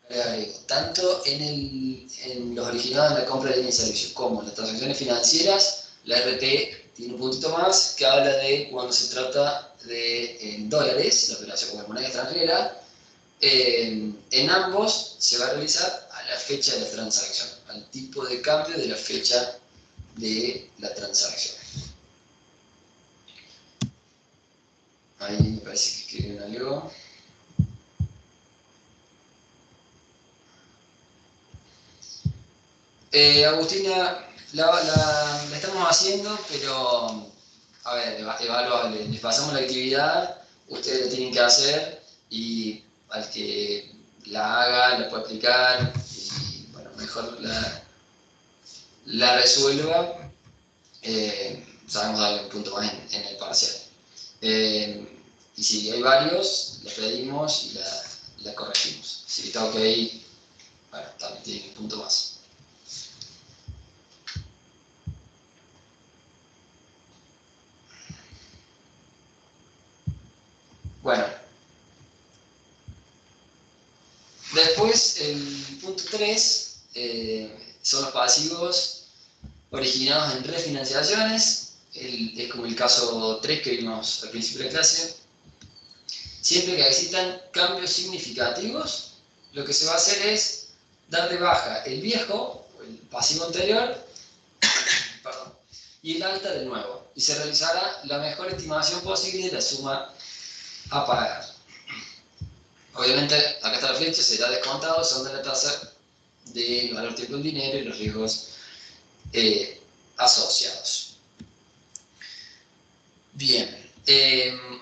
Le agrego, tanto en los originados en la compra de bienes y servicios como en las transacciones financieras, la RT tiene un puntito más que habla de cuando se trata de dólares, la operación con moneda extranjera, en ambos se va a realizar a la fecha de la transacción, al tipo de cambio de la fecha de la transacción. Ahí me parece que escribí algo. Agustina, la estamos haciendo, pero, a ver, evaluable. Les pasamos la actividad, ustedes la tienen que hacer y al que la haga, la puede aplicar y, bueno, mejor la resuelva, sabemos darle un punto más en el parcial. Y si hay varios, la pedimos y la corregimos. Si está ok, bueno, también tiene un punto más. Bueno, después el punto 3 son los pasivos originados en refinanciaciones, es como el caso 3 que vimos al principio de la clase. Siempre que existan cambios significativos, lo que se va a hacer es dar de baja el viejo, o el pasivo anterior, perdón, y el alta del nuevo, y se realizará la mejor estimación posible de la suma a pagar. Obviamente, acá está la flecha, será descontado, son de la tasa del valor tiempo del dinero y los riesgos asociados. Bien,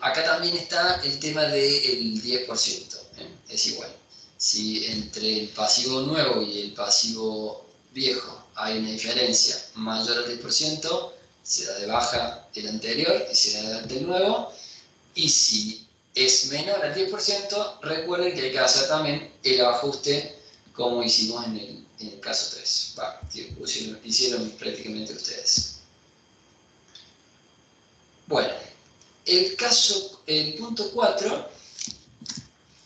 acá también está el tema del 10%, es igual. Si entre el pasivo nuevo y el pasivo viejo hay una diferencia mayor al 10%, se da de baja el anterior y se da de alta el nuevo, y si es menor al 10%, recuerden que hay que hacer también el ajuste como hicimos en el caso 3, que hicieron prácticamente ustedes. Bueno, el punto 4,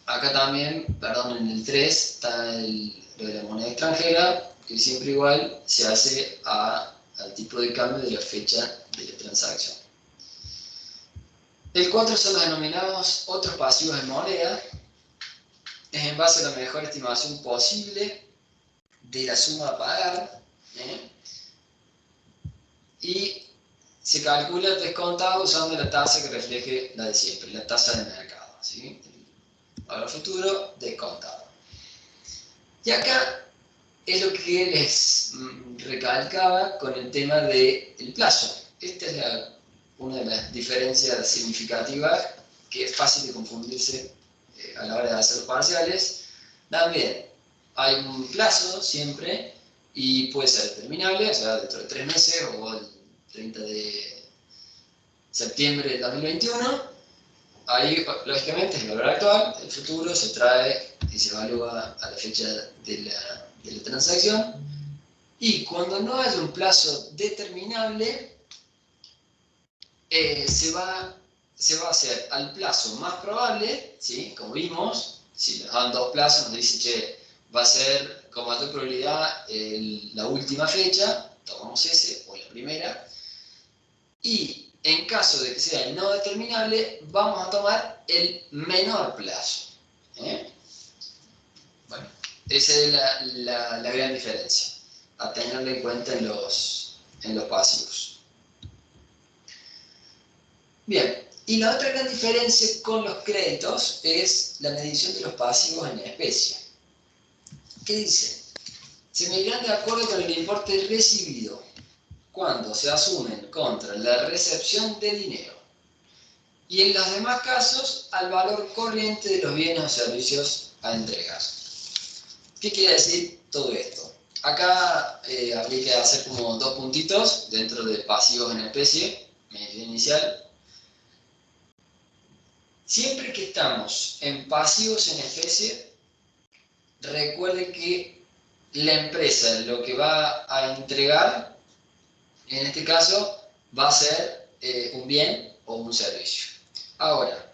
acá también, perdón, en el 3 está lo de la moneda extranjera, que siempre igual se hace al tipo de cambio de la fecha de la transacción. El 4 son los denominados otros pasivos de moneda. Es en base a la mejor estimación posible de la suma a pagar. Y se calcula el descontado usando la tasa que refleje la de siempre, la tasa de mercado. ¿Sí? El valor futuro descontado. Y acá es lo que les recalcaba con el tema del plazo. Esta es una de las diferencias significativas que es fácil de confundirse a la hora de hacer los parciales. También hay un plazo siempre y puede ser determinable, o sea, dentro de 3 meses o el 30 de septiembre del 2021. Ahí, lógicamente, es el valor actual, el futuro se trae y se evalúa a la fecha de la transacción. Y cuando no hay un plazo determinable, se va a hacer al plazo más probable, ¿sí? Como vimos, si nos dan dos plazos, nos dice, che, va a ser con mayor probabilidad la última fecha, tomamos ese, o la primera, y en caso de que sea el no determinable, vamos a tomar el menor plazo. Bueno, esa es la gran diferencia, a tenerla en cuenta en los pasivos. Bien, y la otra gran diferencia con los créditos es la medición de los pasivos en especie. ¿Qué dice? Se medirán de acuerdo con el importe recibido cuando se asumen contra la recepción de dinero y en los demás casos al valor corriente de los bienes o servicios a entregar. ¿Qué quiere decir todo esto? Acá habría que hacer como dos puntitos dentro de pasivos en especie, medición inicial. Siempre que estamos en pasivos en especie, recuerde que la empresa lo que va a entregar, en este caso, va a ser un bien o un servicio. Ahora,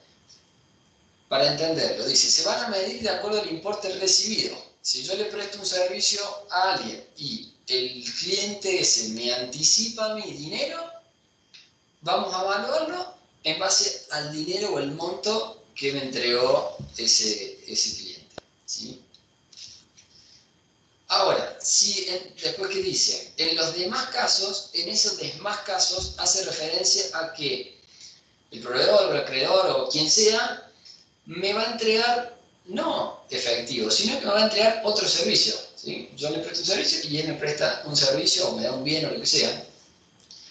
para entenderlo, dice, se van a medir de acuerdo al importe recibido. Si yo le presto un servicio a alguien y el cliente ese me anticipa mi dinero, vamos a evaluarlo en base al dinero o el monto que me entregó ese cliente, ¿sí? Ahora, después que dice, en los demás casos, en esos demás casos hace referencia a que el proveedor o el acreedor o quien sea me va a entregar no efectivo, sino que me va a entregar otro servicio, ¿sí? Yo le presto un servicio y él me presta un servicio o me da un bien o lo que sea.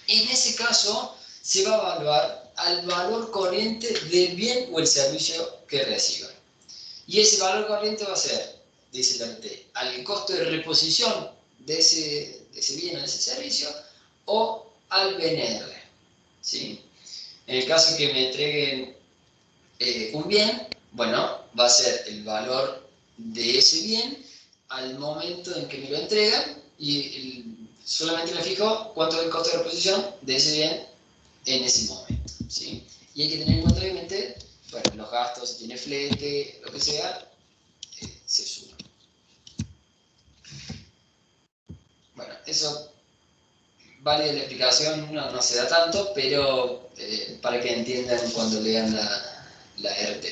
En ese caso se va a evaluar al valor corriente del bien o el servicio que reciba. Y ese valor corriente va a ser, dice la RT, al costo de reposición de ese bien o de ese servicio o al BNR, ¿sí? En el caso que me entreguen un bien, bueno, va a ser el valor de ese bien al momento en que me lo entregan y solamente me fijo cuánto es el costo de reposición de ese bien en ese momento, ¿sí? Y hay que tener en cuenta, obviamente, bueno, los gastos, si tiene flete, lo que sea, se suman. Bueno, eso vale la explicación, no se da tanto, pero para que entiendan cuando lean la RT.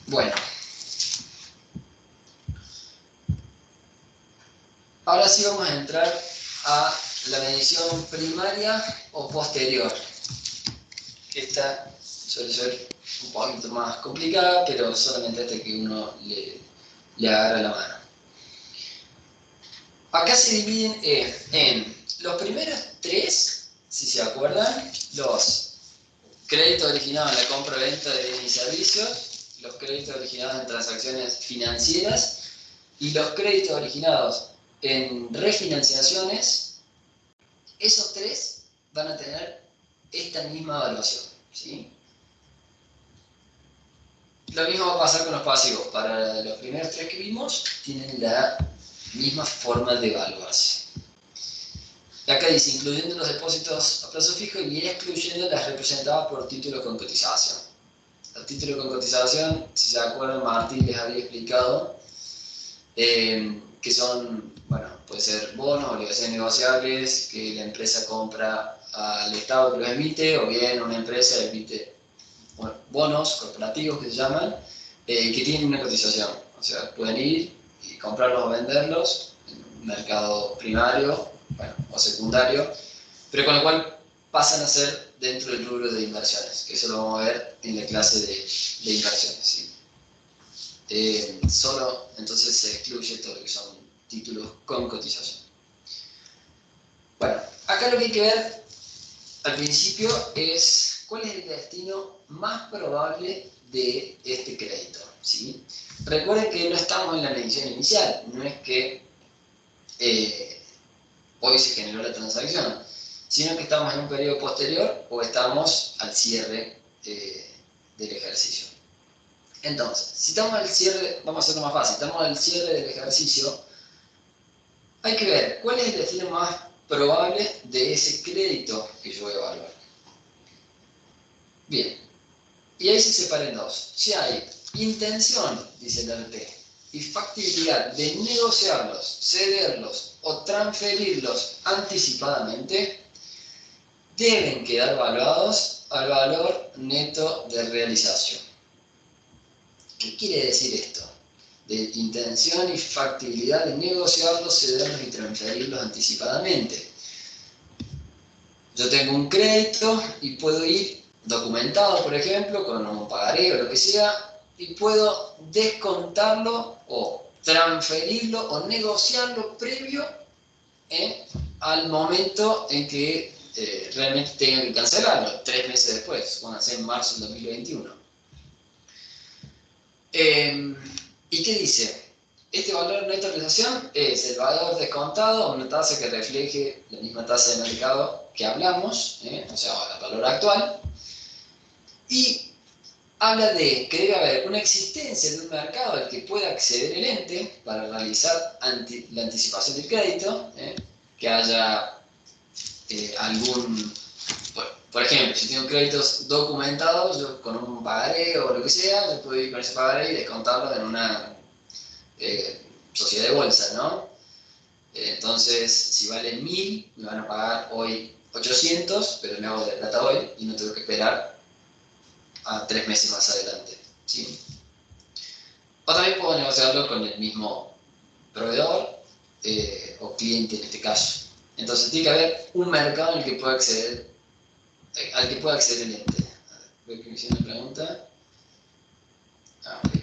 Bueno, ahora sí vamos a entrar a la medición primaria o posterior. Esta suele ser un poquito más complicada, pero solamente hasta que uno le agarra la mano. Acá se dividen en los primeros tres, si se acuerdan, los créditos originados en la compra-venta de bienes y servicios, los créditos originados en transacciones financieras y los créditos originados en refinanciaciones. Esos tres van a tener esta misma evaluación, ¿sí? Lo mismo va a pasar con los pasivos. Para los primeros tres que vimos, tienen la misma forma de evaluarse. Y acá dice, incluyendo los depósitos a plazo fijo y excluyendo las representadas por títulos con cotización. Los títulos con cotización, si se acuerdan, Martín les había explicado que son, bueno, puede ser bonos, obligaciones negociables, que la empresa compra al Estado que los emite, o bien una empresa emite bonos corporativos que se llaman, que tienen una cotización. O sea, pueden ir y comprarlos o venderlos en un mercado primario, bueno, o secundario, pero con lo cual pasan a ser dentro del rubro de inversiones, que eso lo vamos a ver en la clase de inversiones, ¿sí? Solo entonces se excluye todo lo que son títulos con cotización. Bueno, acá lo que hay que ver al principio es cuál es el destino más probable de este crédito, ¿sí? Recuerden que no estamos en la medición inicial, no es que hoy se generó la transacción, sino que estamos en un periodo posterior o estamos al cierre del ejercicio. Entonces, si estamos al cierre, vamos a hacerlo más fácil, estamos al cierre del ejercicio, hay que ver cuál es el destino más probable de ese crédito que yo voy a evaluar. Bien, y ahí se separa en dos. Si hay intención, dice el RT, y factibilidad de negociarlos, cederlos o transferirlos anticipadamente, deben quedar evaluados al valor neto de realización. ¿Qué quiere decir esto? De intención y factibilidad de negociarlos, cederlos y transferirlos anticipadamente. Yo tengo un crédito y puedo ir documentado, por ejemplo, con un pagaré o lo que sea, y puedo descontarlo o transferirlo o negociarlo previo al momento en que realmente tenga que cancelarlo, 3 meses después, van a ser en marzo del 2021. ¿Y qué dice? Este valor neto de realización es el valor descontado a una tasa que refleje la misma tasa de mercado que hablamos, o sea, el valor actual, y habla de que debe haber una existencia de un mercado al que pueda acceder el ente para realizar la anticipación del crédito, que haya algún... Por ejemplo, si tengo créditos documentados, yo con un pagaré o lo que sea, yo puedo ir con ese pagaré y descontarlo en una sociedad de bolsa, ¿no? Entonces, si vale 1000, me van a pagar hoy 800, pero me hago de plata hoy y no tengo que esperar a 3 meses más adelante, ¿sí? O también puedo negociarlo con el mismo proveedor o cliente en este caso. Entonces, tiene que haber un mercado en el que pueda acceder, al que pueda acceder el ente. Veo que me hicieron una pregunta. Ok.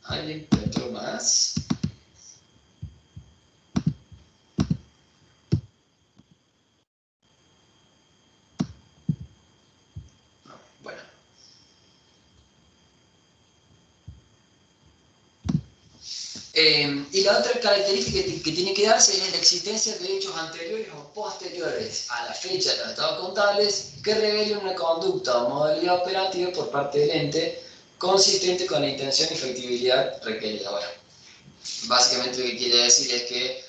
¿Alguien otro más? No, bueno. Y la otra característica que tiene que darse es la existencia de hechos anteriores o posteriores a la fecha de los estados contables que revelen una conducta o modalidad operativa por parte del ente consistente con la intención y factibilidad requerida. Bueno, básicamente lo que quiere decir es que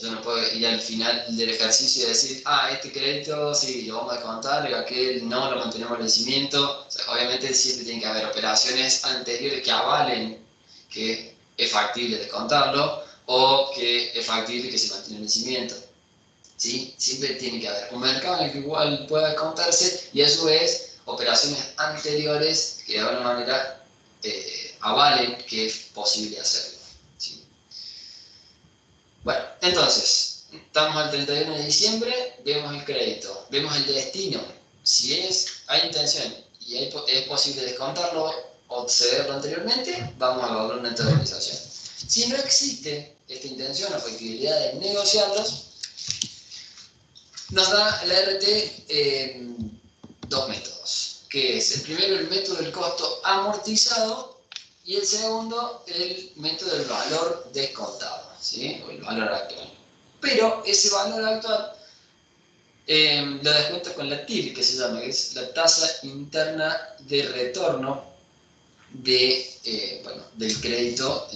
yo no puedo ir al final del ejercicio y decir, este crédito sí, lo vamos a descontar y aquel no, lo mantenemos al vencimiento. O sea, obviamente siempre tiene que haber operaciones anteriores que avalen que es factible descontarlo o que es factible que se mantenga el vencimiento. ¿Sí? Siempre tiene que haber un mercado en el que igual pueda descontarse y a su vez operaciones anteriores que de alguna manera avalen que es posible hacerlo. ¿Sí? Bueno, entonces, estamos al 31 de diciembre, vemos el crédito, vemos el destino. Si hay intención y es posible descontarlo o cederlo anteriormente, vamos a valor neto de realización. Si no existe esta intención o factibilidad de negociarlos, nos da la RT dos métodos, que es el primero el método del costo amortizado y el segundo el método del valor descontado, ¿sí? O el valor actual. Pero ese valor actual lo descuenta con la TIR, que se llama, que es la tasa interna de retorno del crédito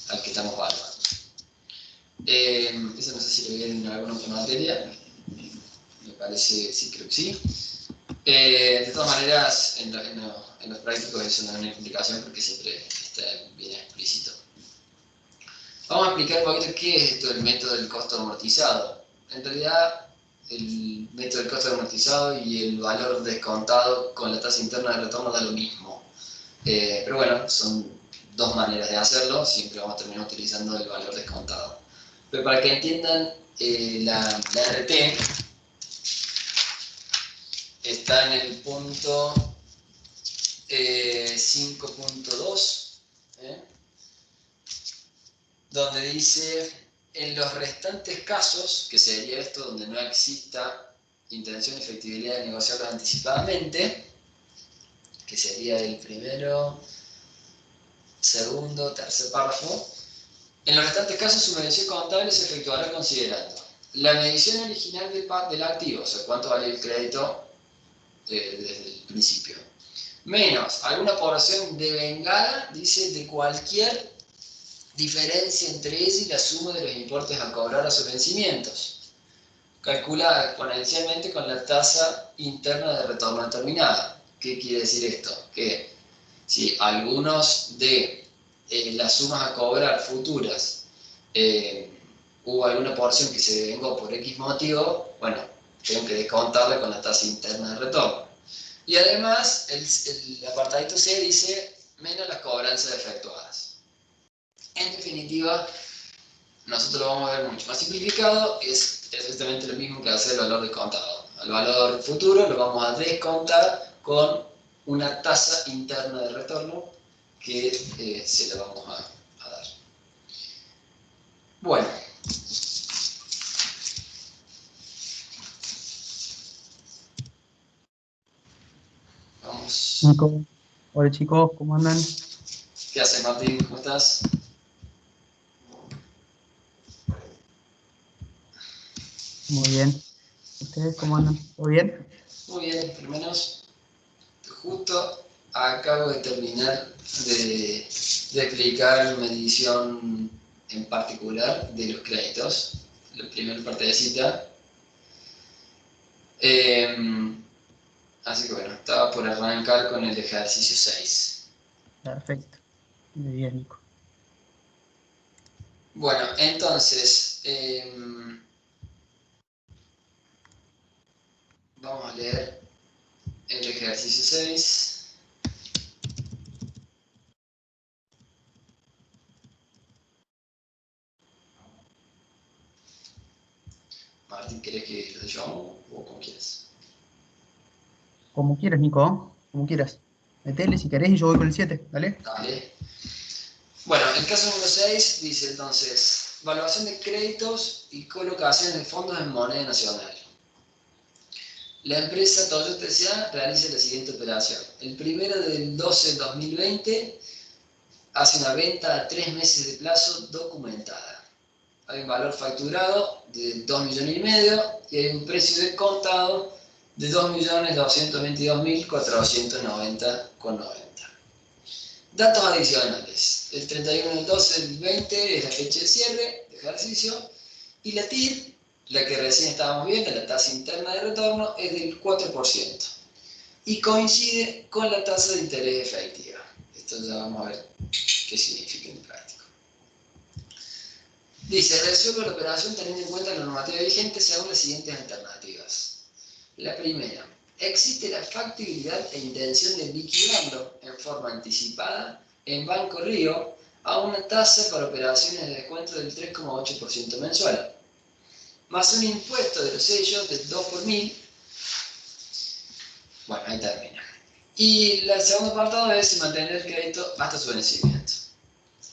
al que estamos evaluando. Eso no sé si lo vi en alguna otra materia, me parece, sí, creo que sí. De todas maneras, en los prácticos eso no es una explicación porque siempre está bien explícito. Vamos a explicar un poquito qué es esto del método del costo amortizado. En realidad, el método del costo amortizado y el valor descontado con la tasa interna de retorno da lo mismo. Pero bueno, son dos maneras de hacerlo, siempre vamos a terminar utilizando el valor descontado. Pero para que entiendan, la RT está en el punto 5.2, donde dice, en los restantes casos, que sería esto donde no exista intención y efectividad de negociarlo anticipadamente, que sería el primero, segundo, tercer párrafo, en los restantes casos su medición contable se efectuará considerando la medición original del activo, o sea, cuánto vale el crédito desde el principio, menos alguna porción devengada, dice, de cualquier diferencia entre ella y la suma de los importes a cobrar a sus vencimientos, calculada exponencialmente con la tasa interna de retorno determinada. ¿Qué quiere decir esto? Que si algunos de las sumas a cobrar futuras hubo alguna porción que se devengó por X motivo, bueno, tengo que descontarla con la tasa interna de retorno. Y además, el apartadito C dice menos las cobranzas efectuadas. En definitiva, nosotros lo vamos a ver mucho más simplificado, es exactamente lo mismo que hacer el valor descontado. Al valor futuro lo vamos a descontar con una tasa interna de retorno que se la vamos a dar. Bueno. Vamos. Nico. Hola chicos, ¿cómo andan? ¿Qué haces, Martín? ¿Cómo estás? Muy bien. ¿Ustedes cómo andan? ¿Todo bien? Muy bien, por lo menos justo acabo de terminar de explicar medición en particular de los créditos, la primera parte de cita. Así que bueno, estaba por arrancar con el ejercicio 6. Perfecto. Muy bien, Nico. Bueno, entonces, vamos a leer el ejercicio 6. Martín, ¿querés que lo llamo o cómo quieres? Como quieras, Nico. Como quieras. Metele si querés y yo voy con el 7. Dale. Dale. Bueno, el caso número 6 dice entonces, evaluación de créditos y colocación de fondos en moneda nacional. La empresa Toyota S.A. realiza la siguiente operación. El 1 del 12 de 2020 hace una venta a 3 meses de plazo documentada. Hay un valor facturado de 2,5 millones y hay un precio descontado de 2.222.490,90. Datos adicionales. El 31 del 12 del 20 es la fecha de cierre de ejercicio y la TIR, la que recién estábamos viendo, la tasa interna de retorno, es del 4% y coincide con la tasa de interés efectiva. Esto ya vamos a ver qué significa en práctico. Dice, resuelve la operación teniendo en cuenta la normativa vigente según las siguientes alternativas. La primera, existe la factibilidad e intención de liquidarlo en forma anticipada en Banco Río a una tasa para operaciones de descuento del 3,8% mensual, más un impuesto de los sellos del 2 por 1000. Bueno, ahí termina. Y el segundo apartado es mantener el crédito hasta su vencimiento.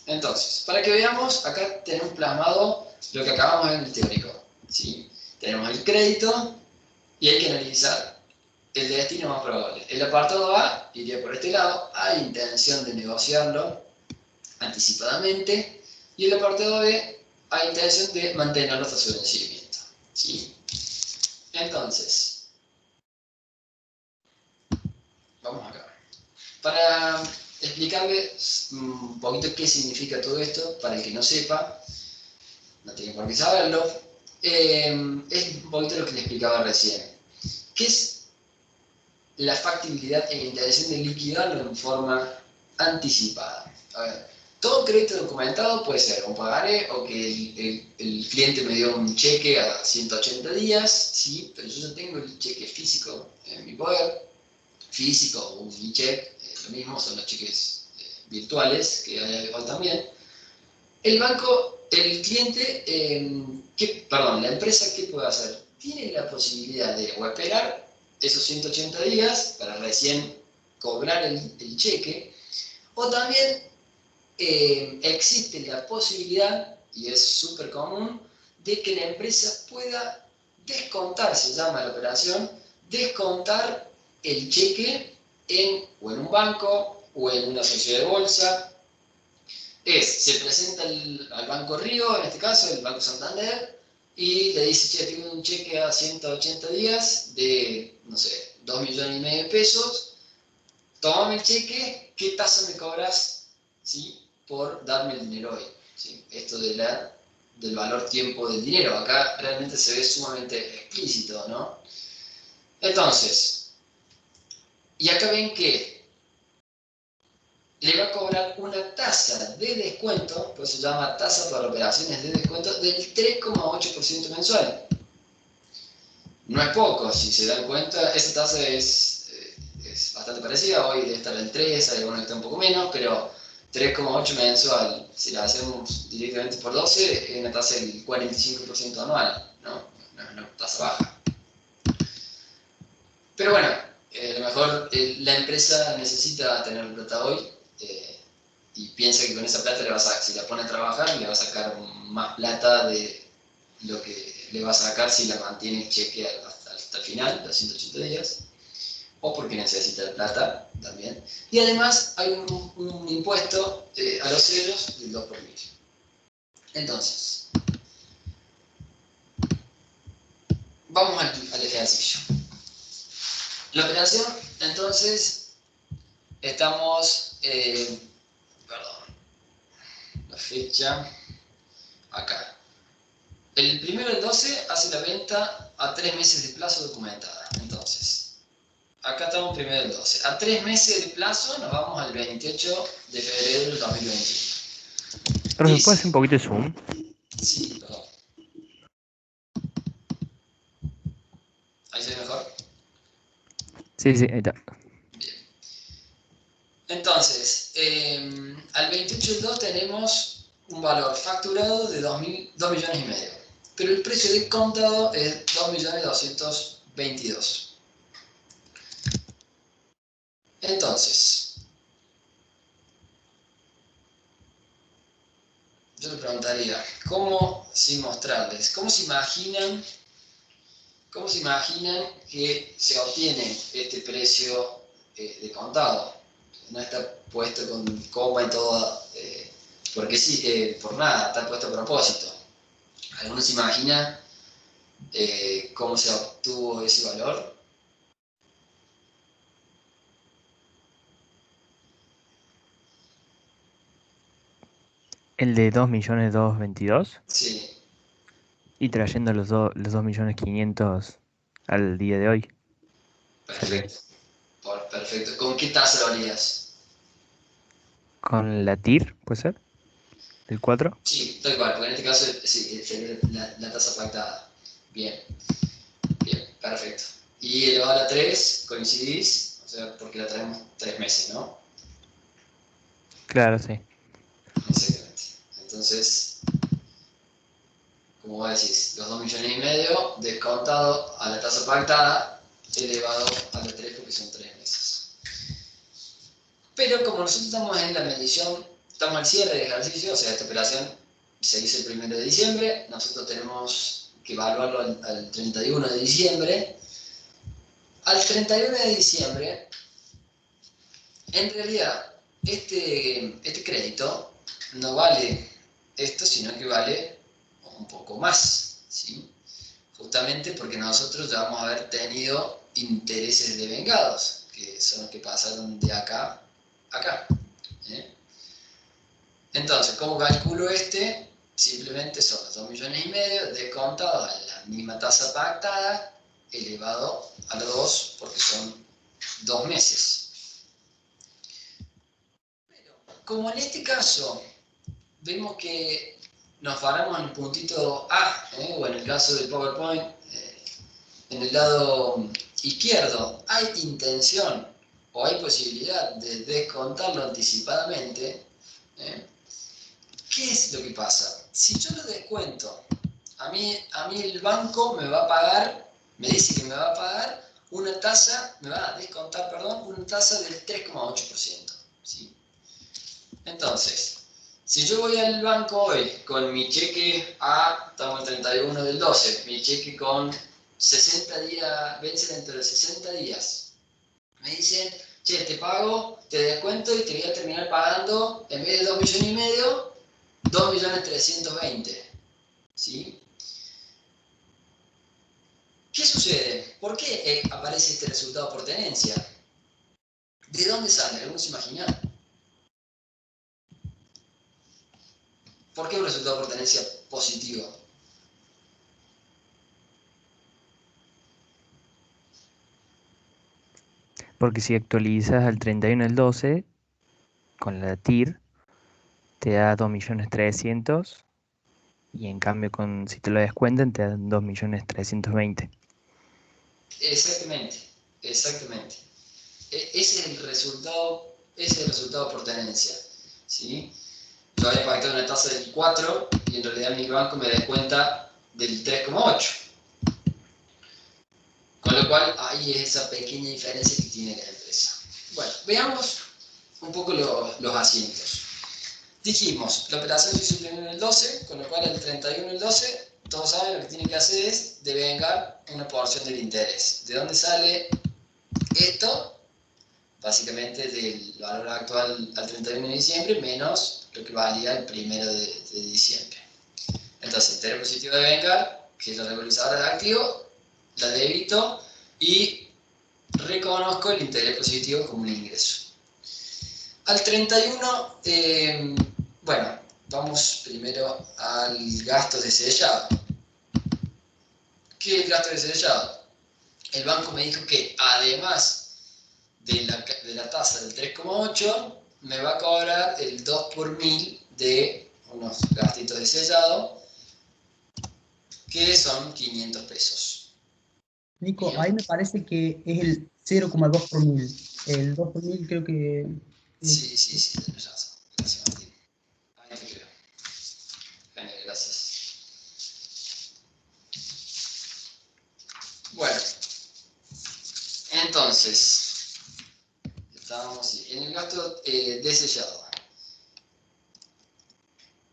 Entonces, para que veamos, acá tenemos plasmado lo que acabamos de ver en el teórico, ¿sí? Tenemos el crédito y hay que analizar el destino más probable. El apartado A iría por este lado, hay intención de negociarlo anticipadamente, y el apartado B hay intención de mantenerlo hasta su vencimiento, ¿sí? Entonces, vamos acá. Para explicarles un poquito qué significa todo esto, para el que no sepa, no tiene por qué saberlo, es un poquito lo que les explicaba recién. ¿Qué es la factibilidad e intención de liquidarlo en forma anticipada? A ver, todo crédito documentado puede ser un pagaré o que el cliente me dio un cheque a 180 días, sí, pero yo ya tengo el cheque físico en mi poder, físico o un e-check, lo mismo, son los cheques virtuales que hay igual también. El banco, el cliente, la empresa, ¿qué puede hacer? Tiene la posibilidad de o esperar esos 180 días para recién cobrar el cheque, o también existe la posibilidad, y es súper común, de que la empresa pueda descontar, se llama la operación, descontar el cheque o en un banco o en una sociedad de bolsa. Se presenta al Banco Río, en este caso el Banco Santander, y le dice, che, tengo un cheque a 180 días de, no sé, 2,5 millones de pesos, tómame el cheque, ¿qué tasa me cobras, ¿sí?, por darme el dinero hoy? ¿Sí? Esto del valor tiempo del dinero, acá realmente se ve sumamente explícito, ¿no? Entonces, y acá ven que le va a cobrar una tasa de descuento, pues se llama tasa para operaciones de descuento, del 3,8% mensual. No es poco, si se dan cuenta, esta tasa es bastante parecida, hoy debe estar el 3, hay algunos que está un poco menos, pero 3,8 mensual, si la hacemos directamente por 12, es una tasa del 45% anual, ¿no? No es una tasa baja. Pero bueno, a lo mejor la empresa necesita tener plata hoy y piensa que con esa plata si la pone a trabajar, le va a sacar más plata de lo que le va a sacar si la mantiene el cheque hasta el final, los 180 días. O porque necesita la plata también. Y además hay un impuesto a los sellos del 2 por mil. Entonces, vamos al ejercicio. La operación, entonces, estamos, perdón, la fecha, acá. El 1/12 hace la venta a 3 meses de plazo documentada. Entonces, acá estamos 1/12. A 3 meses de plazo nos vamos al 28 de febrero del 2021. Pero ¿se puede hacer un poquito de zoom? Sí, perdón. ¿Ahí se ve mejor? Sí, ahí está. Bien. Entonces, al 28 del 2 tenemos un valor facturado de 2 millones y medio. Pero el precio de contado es 2.222.000. Entonces, yo le preguntaría, ¿cómo, sin mostrarles, cómo se imaginan que se obtiene este precio de contado? No está puesto con coma y todo, porque sí, por nada, está puesto a propósito. ¿Alguno se imagina cómo se obtuvo ese valor? El de 2.222.000 Sí, y trayendo los 2.500.000 al día de hoy. perfecto. Perfecto. ¿Con qué tasa lo harías? ¿Con la TIR, puede ser? ¿Del 4? Sí, tal cual, porque en este caso sí, sería la tasa pactada. Bien, bien, perfecto. Y elevado a la 3, coincidís, o sea, porque la traemos 3 meses, ¿no? Claro, sí. Exactamente. Entonces, como vos decís, los 2,5 millones descontado a la tasa pactada, elevado a la 3 porque son 3 meses. Pero como nosotros estamos en la medición, estamos al cierre del ejercicio, o sea, esta operación se hizo el 1 de diciembre, nosotros tenemos que evaluarlo al 31 de diciembre. Al 31 de diciembre, en realidad, este crédito no vale esto, sino que vale un poco más, ¿sí? Justamente porque nosotros ya vamos a haber tenido intereses devengados, que son los que pasaron de acá a acá. Entonces, ¿cómo calculo este? Simplemente son los 2,5 millones descontados a la misma tasa pactada, elevado a los 2, porque son 2 meses. Pero, como en este caso vemos que nos paramos en el puntito A, o en el caso del PowerPoint, en el lado izquierdo, hay intención o hay posibilidad de descontarlo anticipadamente. ¿Qué es lo que pasa? Si yo lo descuento, a mí el banco me va a pagar, me dice que me va a pagar una tasa, me va a descontar, perdón, una tasa del 3,8%. ¿Sí? Entonces, si yo voy al banco hoy con mi cheque estamos el 31 del 12, mi cheque con 60 días, vence dentro de 60 días, me dicen, che, te pago, te descuento y te voy a terminar pagando, en vez de 2,5 millones, 2,320.000, ¿sí? ¿Qué sucede? ¿Por qué aparece este resultado por tenencia? ¿De dónde sale? ¿Alguno se imagina? ¿Por qué un resultado por tenencia positivo? Porque si actualizas al 31 el 12, con la TIR, te da 2.300.000 y en cambio si te lo descuentan te dan 2.320.000. Exactamente, exactamente. Ese es el resultado por tenencia, ¿sí? Yo había pactado una tasa del 4 y en realidad mi banco me descuenta del 3,8. Con lo cual, ahí es esa pequeña diferencia que tiene la empresa. Bueno, veamos un poco los asientos. Dijimos, la operación se hizo primero en el 12, con lo cual el 31 el 12, todos saben lo que tienen que hacer es devengar una porción del interés. ¿De dónde sale esto? Básicamente del valor actual al 31 de diciembre menos lo que valía el 1 de diciembre. Entonces, interés positivo de vengar, que es la regularizadora de activo, la débito y reconozco el interés positivo como un ingreso. Al 31, bueno, vamos primero al gasto de sellado. ¿Qué es el gasto de sellado? El banco me dijo que además de la tasa del 3,8, me va a cobrar el 2 por 1000 de unos gastitos de sellado, que son 500 pesos. Nico, Bien. ahí me parece que es el 0,2 por mil. El 2 por mil creo que... Sí, tenés razón. Gracias, Martín. Ahí te creo. Genial, gracias. Bueno, entonces, estábamos en el gasto de sellado.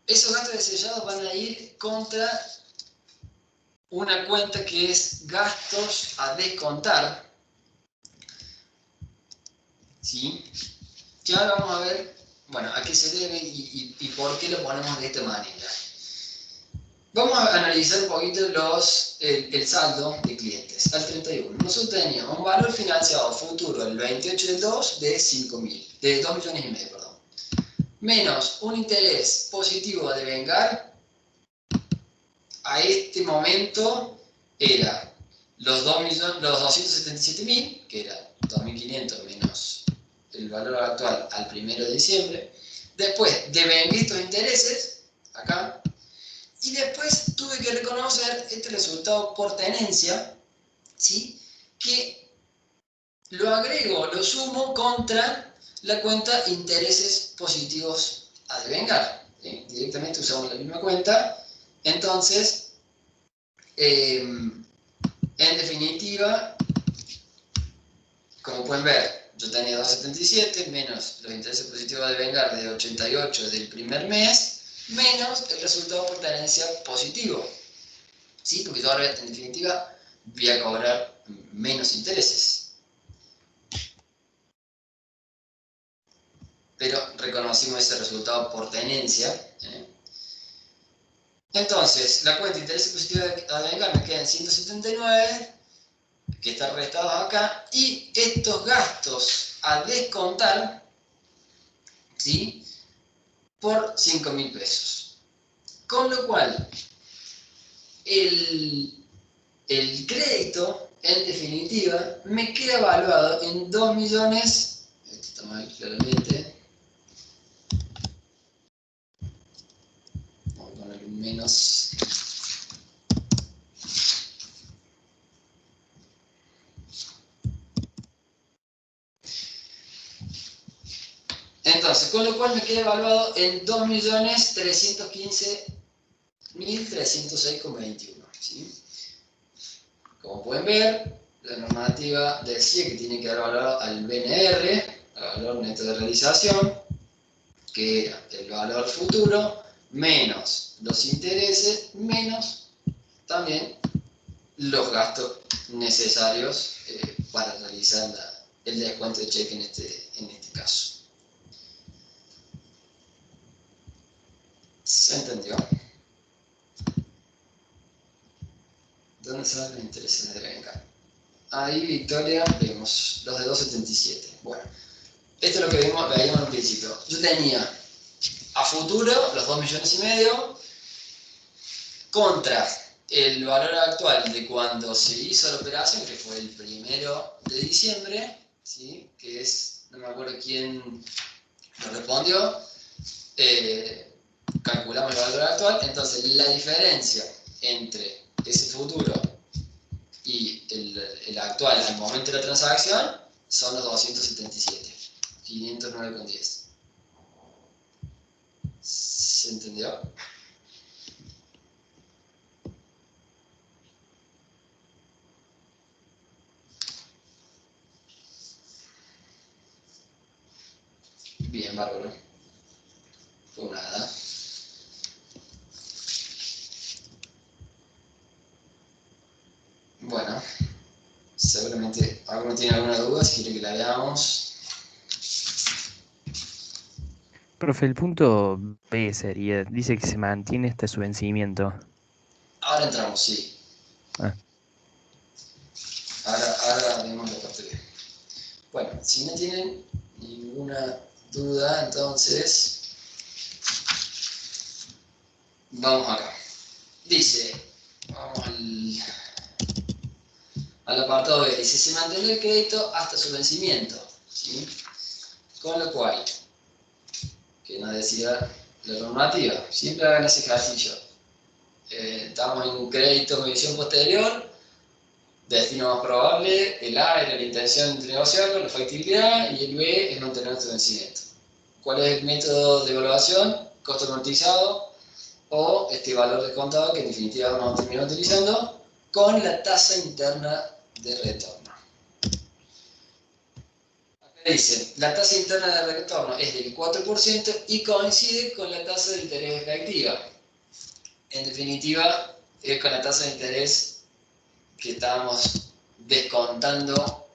Esos gastos de sellado van a ir contra una cuenta que es gastos a descontar, ¿sí? Que ahora vamos a ver, bueno, a qué se debe y por qué lo ponemos de esta manera. Vamos a analizar un poquito el saldo de clientes al 31. Nosotros teníamos un valor financiado futuro el 28 del 2 de 2,5 millones, perdón. Menos un interés positivo de vengar, a este momento era los 277.000, que era 2.500 menos el valor actual al 1 de diciembre. Después devengué estos intereses, acá, y después tuve que reconocer este resultado por tenencia, ¿sí? Que lo agrego, lo sumo contra la cuenta intereses positivos a devengar, ¿sí? Directamente usamos la misma cuenta. Entonces, en definitiva, como pueden ver, yo tenía 277 menos los intereses positivos de vengar de 88 del primer mes, menos el resultado por tenencia positivo. ¿Sí? Porque yo ahora, en definitiva, voy a cobrar menos intereses. Pero reconocimos ese resultado por tenencia, ¿eh? Entonces, la cuenta de intereses positivos a vengar me queda en 179, que están restados acá, y estos gastos a descontar, ¿sí? Por 5.000 pesos. Con lo cual, el crédito, en definitiva, me queda evaluado en 2 millones, esto está mal claramente, vamos a poner un menos. Entonces, con lo cual me queda evaluado en 2.315.306,21. ¿Sí? Como pueden ver, la normativa decía que tiene que dar valor al BNR, al valor neto de realización, que era el valor futuro, menos los intereses, menos también los gastos necesarios para realizar el descuento de cheque en este caso. ¿Se entendió? ¿De transar los intereses de Vengar. Ahí, Victoria, vemos los de 2.77. Bueno, esto es lo que veíamos al principio. Yo tenía a futuro los 2,5 millones contra el valor actual de cuando se hizo la operación, que fue el 1 de diciembre, ¿sí? Que es, no me acuerdo quién nos respondió, calculamos el valor actual, entonces la diferencia entre ese futuro y el actual al momento de la transacción son los 277, 509,10. ¿Se entendió? Bien, bárbaro. Pues nada. Bueno, seguramente alguno tiene alguna duda, si quiere que la veamos. Profe, el punto B sería, dice que se mantiene hasta su vencimiento. Ahora entramos, sí. Ah. Ahora vemos la parte B. Bueno, si no tienen ninguna duda, entonces vamos acá. Dice, vamos al apartado B, dice, se mantiene el crédito hasta su vencimiento, ¿sí? Con lo cual, que nos decía la normativa, siempre hagan ese ejercicio. Estamos en un crédito con visión posterior, destino más probable, el A era la intención de negociarlo, la factibilidad, y el B es mantener nuestro vencimiento. ¿Cuál es el método de evaluación? Costo amortizado o este valor descontado que en definitiva vamos a terminar utilizando con la tasa interna de retorno. Acá dice, la tasa interna de retorno es del 4% y coincide con la tasa de interés efectiva. En definitiva, es con la tasa de interés que estábamos descontando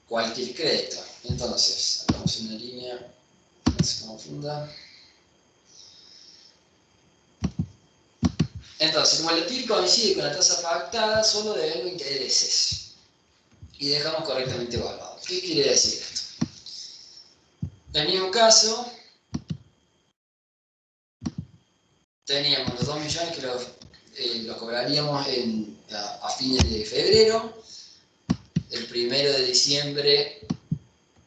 cualquier crédito. Entonces, hagamos una línea, no se confunda. Entonces, como el TIR coincide con la tasa pactada, solo debemos intereses. Y dejamos correctamente evaluado. ¿Qué quiere decir esto? En el mismo caso, teníamos los 2 millones que los cobraríamos a fines de febrero. El 1 de diciembre,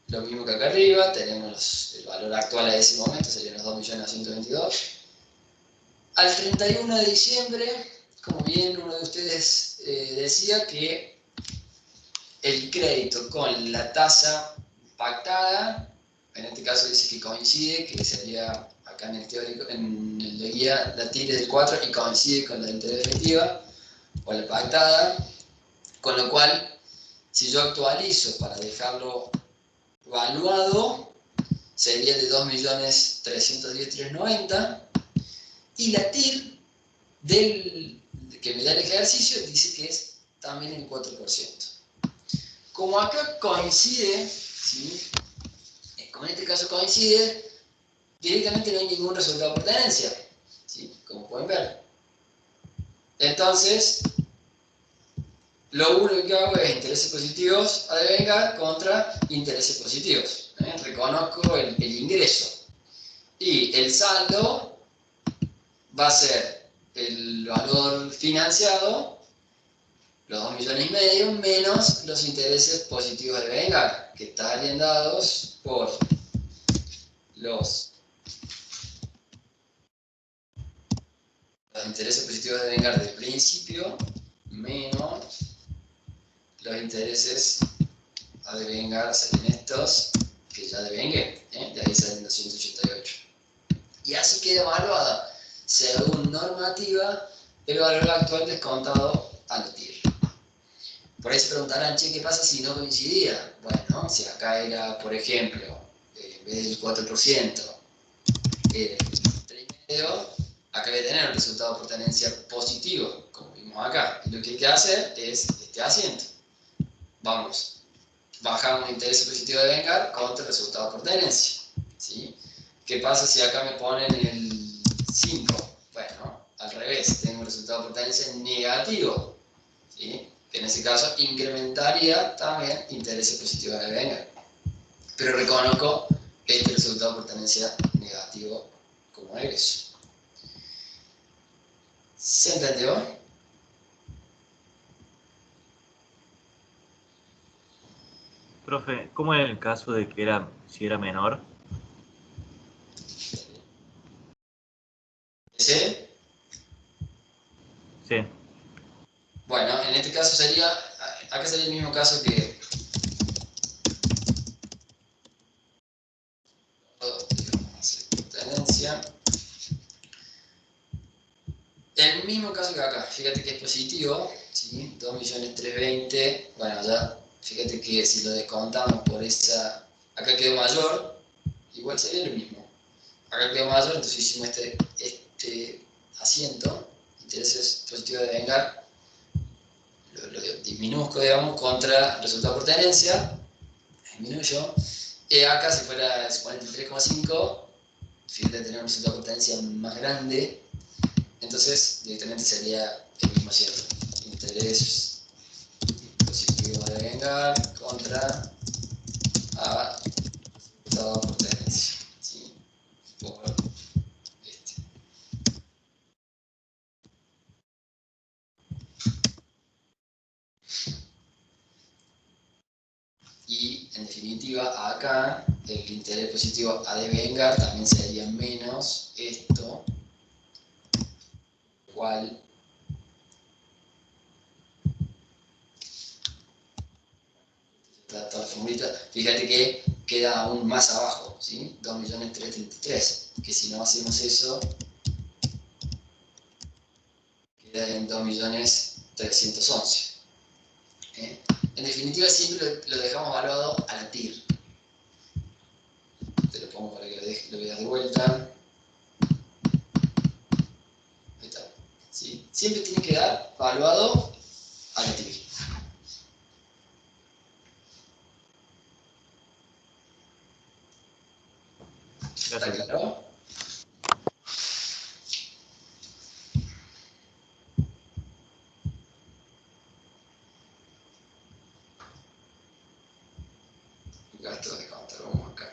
lo mismo que acá arriba, tenemos el valor actual a ese momento, serían los 2.922.000. Al 31 de diciembre, como bien uno de ustedes decía, que el crédito con la tasa pactada, en este caso dice que coincide, que sería acá en el teórico, en el de guía, la TIR es del 4 y coincide con la interés efectiva o la pactada, con lo cual, si yo actualizo para dejarlo valuado, sería de 2.310.390. Y la TIR que me da el ejercicio dice que es también el 4%. Como acá coincide, ¿sí? Como en este caso coincide, directamente no hay ningún resultado por tenencia, ¿sí? Como pueden ver. Entonces, lo único que hago es intereses positivos a devengar contra intereses positivos. Reconozco el ingreso. Y el saldo va a ser el valor financiado, los 2,5 millones, menos los intereses positivos de devengar, que estarían dados por los intereses positivos de devengar del principio, menos los intereses a devengar, serían estos que ya devengué, de ahí salen 288. Y así queda evaluada, según normativa, el valor actual descontado al TIR. Por ahí se preguntarán, che, ¿qué pasa si no coincidía? Bueno, si acá era, por ejemplo, en vez del 4%, el 3,5%, acá voy a tener un resultado por tenencia positivo, como vimos acá. Y lo que hay que hacer es este asiento. Vamos, bajamos el interés positivo de devengar contra el resultado por tenencia, ¿sí? ¿Qué pasa si acá me ponen el 5? Bueno, al revés, tengo un resultado por tenencia negativo. ¿sí? Que en ese caso incrementaría también intereses positivos a devengar. Pero reconozco este resultado por tenencia negativo como egreso. ¿Se entendió? Profe, ¿cómo era el caso de que si era menor? ¿Sí? Sí, Bueno, en este caso sería, acá sería el mismo caso que tenencia. El mismo caso que acá, fíjate que es positivo, ¿sí? 2.320.000, bueno, ya, fíjate que si lo descontamos por esa, acá quedó mayor, igual sería lo mismo. Acá quedó mayor, entonces hicimos este asiento, intereses positivos de vengar, lo disminuzco, digamos, contra resultado por tenencia, disminuyo, y acá si fuera el 43,5, fíjate tener un resultado por tenencia más grande, entonces directamente sería el mismo cierre. Interés positivo de vengar contra a resultado por tenencia. ¿Sí? Por este. Y en definitiva acá el interés positivo a devengar también sería menos esto, cual toda la formulita, fíjate que queda aún más abajo, ¿sí? 2.333.000, que si no hacemos eso, queda en 2.311.000. En definitiva, siempre lo dejamos evaluado a la TIR. Te lo pongo para que lo veas de vuelta. Ahí está. ¿Sí? Siempre tiene que dar evaluado a la TIR. ¿Está gracias. claro? Gasto de contar, vamos acá.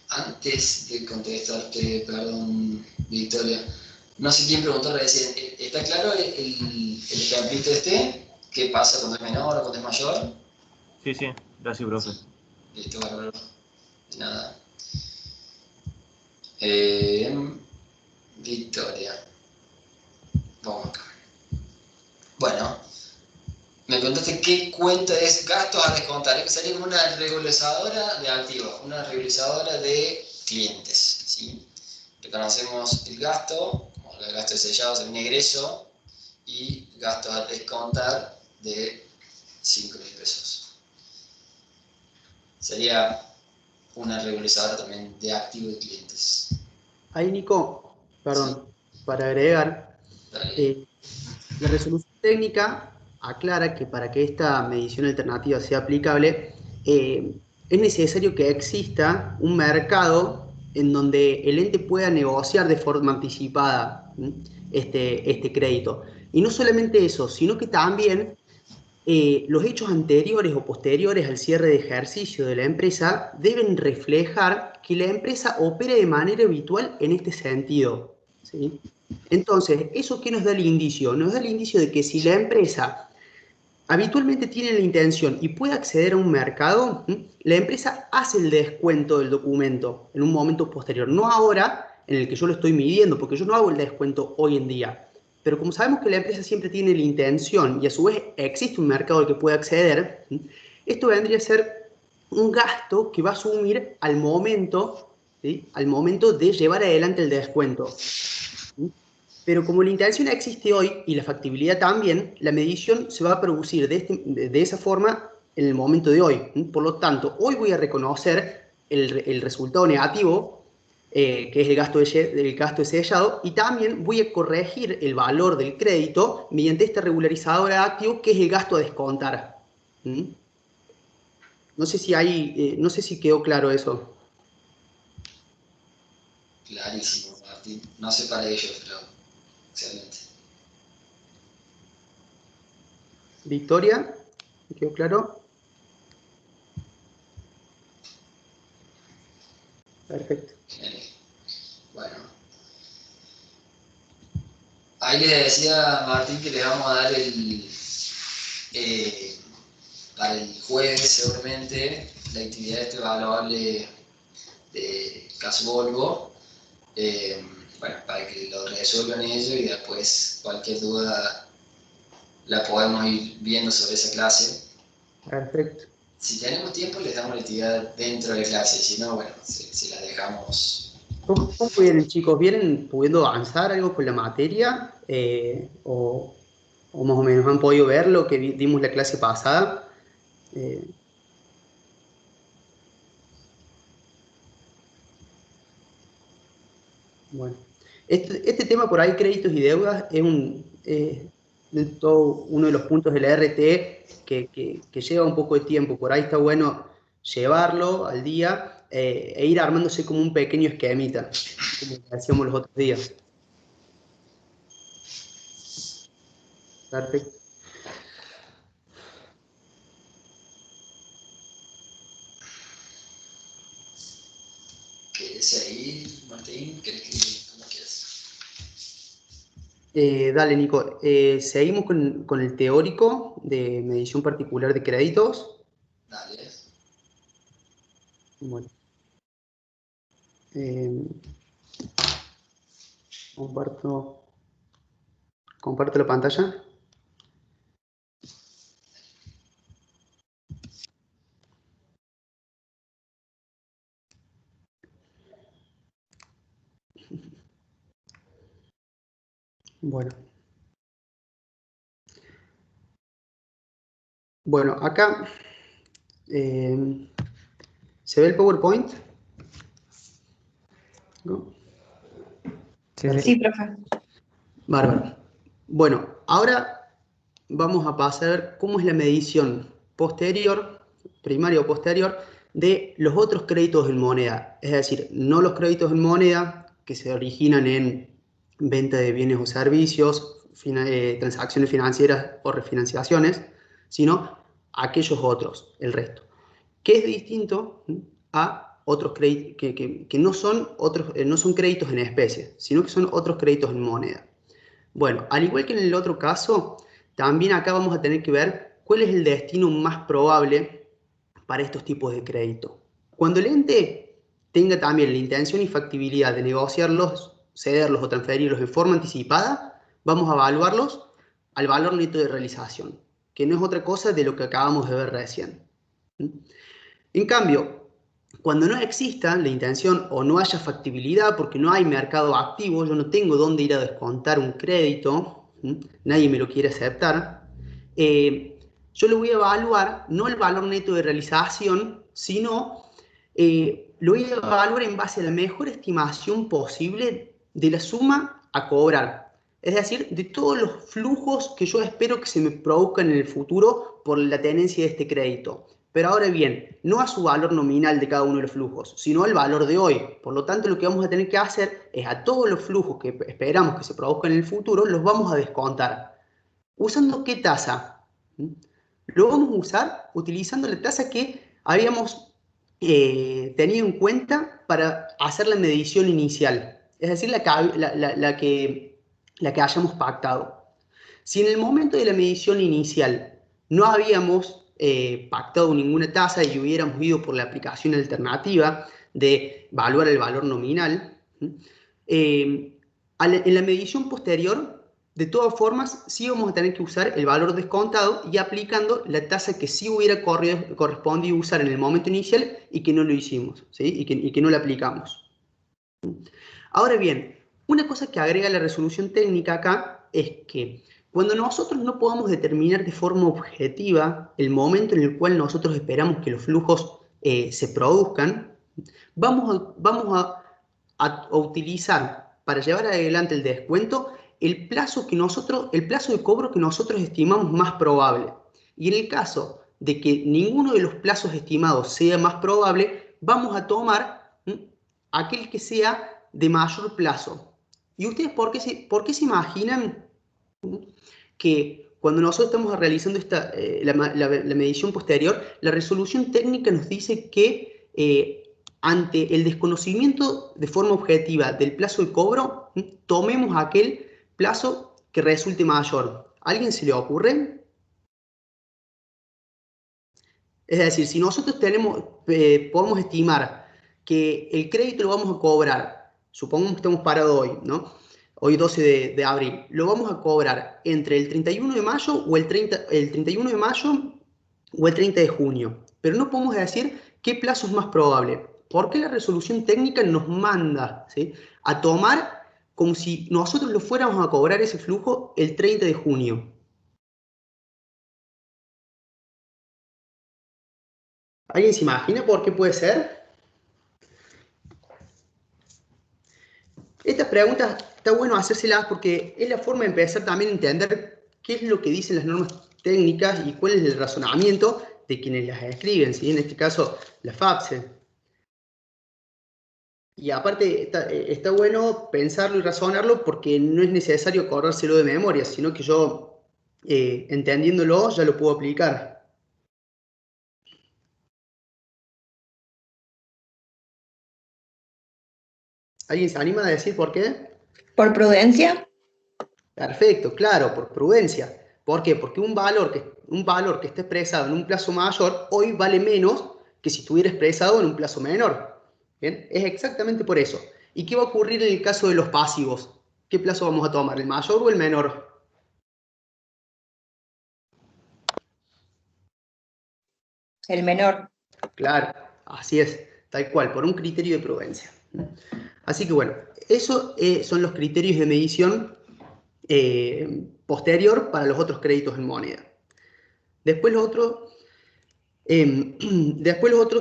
Antes de contestarte, perdón, Victoria, no sé quién preguntó recién, ¿está claro el ejemplito este? ¿Qué pasa cuando es menor o cuando es mayor? Sí, sí, gracias, profe. Listo, bárbaro. De nada. Victoria. Vamos acá. Bueno, me contaste qué cuenta es gastos a descontar. Sería como una regularizadora de activos, una regularizadora de clientes. ¿Sí? Reconocemos el gasto, como el gasto de sellados, el ingreso, y gastos a descontar de 5.000 pesos. Sería una regularizadora también de activos de clientes. Ahí, Nico, Sí, perdón, para agregar, dale. la resolución técnica aclara que para que esta medición alternativa sea aplicable, es necesario que exista un mercado en donde el ente pueda negociar de forma anticipada, ¿m? este crédito. Y no solamente eso, sino que también los hechos anteriores o posteriores al cierre de ejercicio de la empresa deben reflejar que la empresa opera de manera habitual en este sentido, ¿sí? Entonces, ¿eso qué nos da el indicio? Nos da el indicio de que si la empresa habitualmente tiene la intención y puede acceder a un mercado, la empresa hace el descuento del documento en un momento posterior, no ahora en el que yo lo estoy midiendo, porque yo no hago el descuento hoy en día. Pero como sabemos que la empresa siempre tiene la intención y a su vez existe un mercado al que puede acceder, esto vendría a ser un gasto que va a asumir al momento, ¿sí? Al momento de llevar adelante el descuento. Pero como la intención existe hoy y la factibilidad también, la medición se va a producir de esa forma en el momento de hoy. Por lo tanto, hoy voy a reconocer el resultado negativo, que es el gasto de sellado, y también voy a corregir el valor del crédito mediante esta regularizadora de activo, que es el gasto a descontar. No sé si no sé si quedó claro eso. Clarísimo, Martín. No sé para ellos, pero excelente. Victoria, ¿me quedó claro? Perfecto. Bueno. Ahí le decía a Martín que le vamos a dar para el jueves seguramente la actividad evaluable de caso Volvo. Bueno, para que lo resuelvan ellos y después cualquier duda la podemos ir viendo sobre esa clase. Perfecto. Si tenemos tiempo, les damos la actividad dentro de clase, si no, bueno, si la dejamos. ¿Cómo vienen, chicos? ¿Vienen pudiendo avanzar algo con la materia? O más o menos han podido ver lo que dimos la clase pasada? Bueno, este tema por ahí, créditos y deudas, es todo uno de los puntos de la RTE que lleva un poco de tiempo. Por ahí está bueno llevarlo al día e ir armándose como un pequeño esquemita, como hacíamos los otros días. Perfecto. ¿Querés seguir, Martín? ¿Querés que cómo quieras? Dale, Nico. Seguimos con el teórico de medición particular de créditos. Dale. Bueno. Comparto la pantalla. Bueno. Bueno, acá ¿se ve el PowerPoint? ¿No? Sí, profe. Bárbaro. Bueno, ahora vamos a pasar a ver cómo es la medición posterior, primaria o posterior, de los otros créditos en moneda. Es decir, no los créditos en moneda que se originan en venta de bienes o servicios, transacciones financieras o refinanciaciones, sino aquellos otros, el resto. Que es distinto a otros créditos que no son no son créditos en especie, sino que son otros créditos en moneda. Bueno, al igual que en el otro caso, también acá vamos a tener que ver cuál es el destino más probable para estos tipos de crédito. Cuando el ente tenga también la intención y factibilidad de negociarlos, cederlos o transferirlos en forma anticipada, vamos a evaluarlos al valor neto de realización, que no es otra cosa de lo que acabamos de ver recién. En cambio, cuando no exista la intención o no haya factibilidad porque no hay mercado activo, yo no tengo dónde ir a descontar un crédito, nadie me lo quiere aceptar, yo lo voy a evaluar no el valor neto de realización, sino lo voy a evaluar en base a la mejor estimación posible de la suma a cobrar. Es decir, de todos los flujos que yo espero que se me produzcan en el futuro por la tenencia de este crédito. Pero ahora bien, no a su valor nominal de cada uno de los flujos, sino al valor de hoy. Por lo tanto, lo que vamos a tener que hacer es a todos los flujos que esperamos que se produzcan en el futuro, los vamos a descontar. ¿Usando qué tasa? Lo vamos a usar utilizando la tasa que habíamos tenido en cuenta para hacer la medición inicial. Es decir, la que hayamos pactado. Si en el momento de la medición inicial no habíamos pactado ninguna tasa y hubiéramos ido por la aplicación alternativa de evaluar el valor nominal, en la medición posterior, de todas formas, sí vamos a tener que usar el valor descontado y aplicando la tasa que sí hubiera correspondido usar en el momento inicial y que no lo hicimos, ¿sí? y que no la aplicamos. Ahora bien, una cosa que agrega la resolución técnica acá es que cuando nosotros no podamos determinar de forma objetiva el momento en el cual nosotros esperamos que los flujos se produzcan, vamos a utilizar para llevar adelante el descuento el plazo de cobro que nosotros estimamos más probable. Y en el caso de que ninguno de los plazos estimados sea más probable, vamos a tomar aquel que sea de mayor plazo. ¿Y ustedes por qué se imaginan que cuando nosotros estamos realizando la medición posterior, la resolución técnica nos dice que ante el desconocimiento de forma objetiva del plazo de cobro, tomemos aquel plazo que resulte mayor. ¿A alguien se le ocurre? Es decir, si nosotros podemos estimar que el crédito lo vamos a cobrar, supongamos que estamos parados hoy, ¿no? Hoy 12 de abril, lo vamos a cobrar entre el 31 de mayo o el 31 de mayo o el 30 de junio. Pero no podemos decir qué plazo es más probable. Porque la resolución técnica nos manda, ¿sí?, a tomar como si nosotros lo fuéramos a cobrar ese flujo el 30 de junio. ¿Alguien se imagina por qué puede ser? Estas preguntas está bueno hacérselas porque es la forma de empezar también a entender qué es lo que dicen las normas técnicas y cuál es el razonamiento de quienes las escriben, ¿sí? En este caso, la FAPSE. Y aparte está bueno pensarlo y razonarlo porque no es necesario acordárselo de memoria, sino que yo, entendiéndolo, ya lo puedo aplicar. ¿Alguien se anima a decir por qué? ¿Por prudencia? Perfecto, claro, por prudencia. ¿Por qué? Porque un valor que esté expresado en un plazo mayor hoy vale menos que si estuviera expresado en un plazo menor. ¿Bien? Es exactamente por eso. ¿Y qué va a ocurrir en el caso de los pasivos? ¿Qué plazo vamos a tomar, el mayor o el menor? El menor. Claro, así es, tal cual, por un criterio de prudencia. Así que bueno, esos son los criterios de medición posterior para los otros créditos en moneda. Después los otros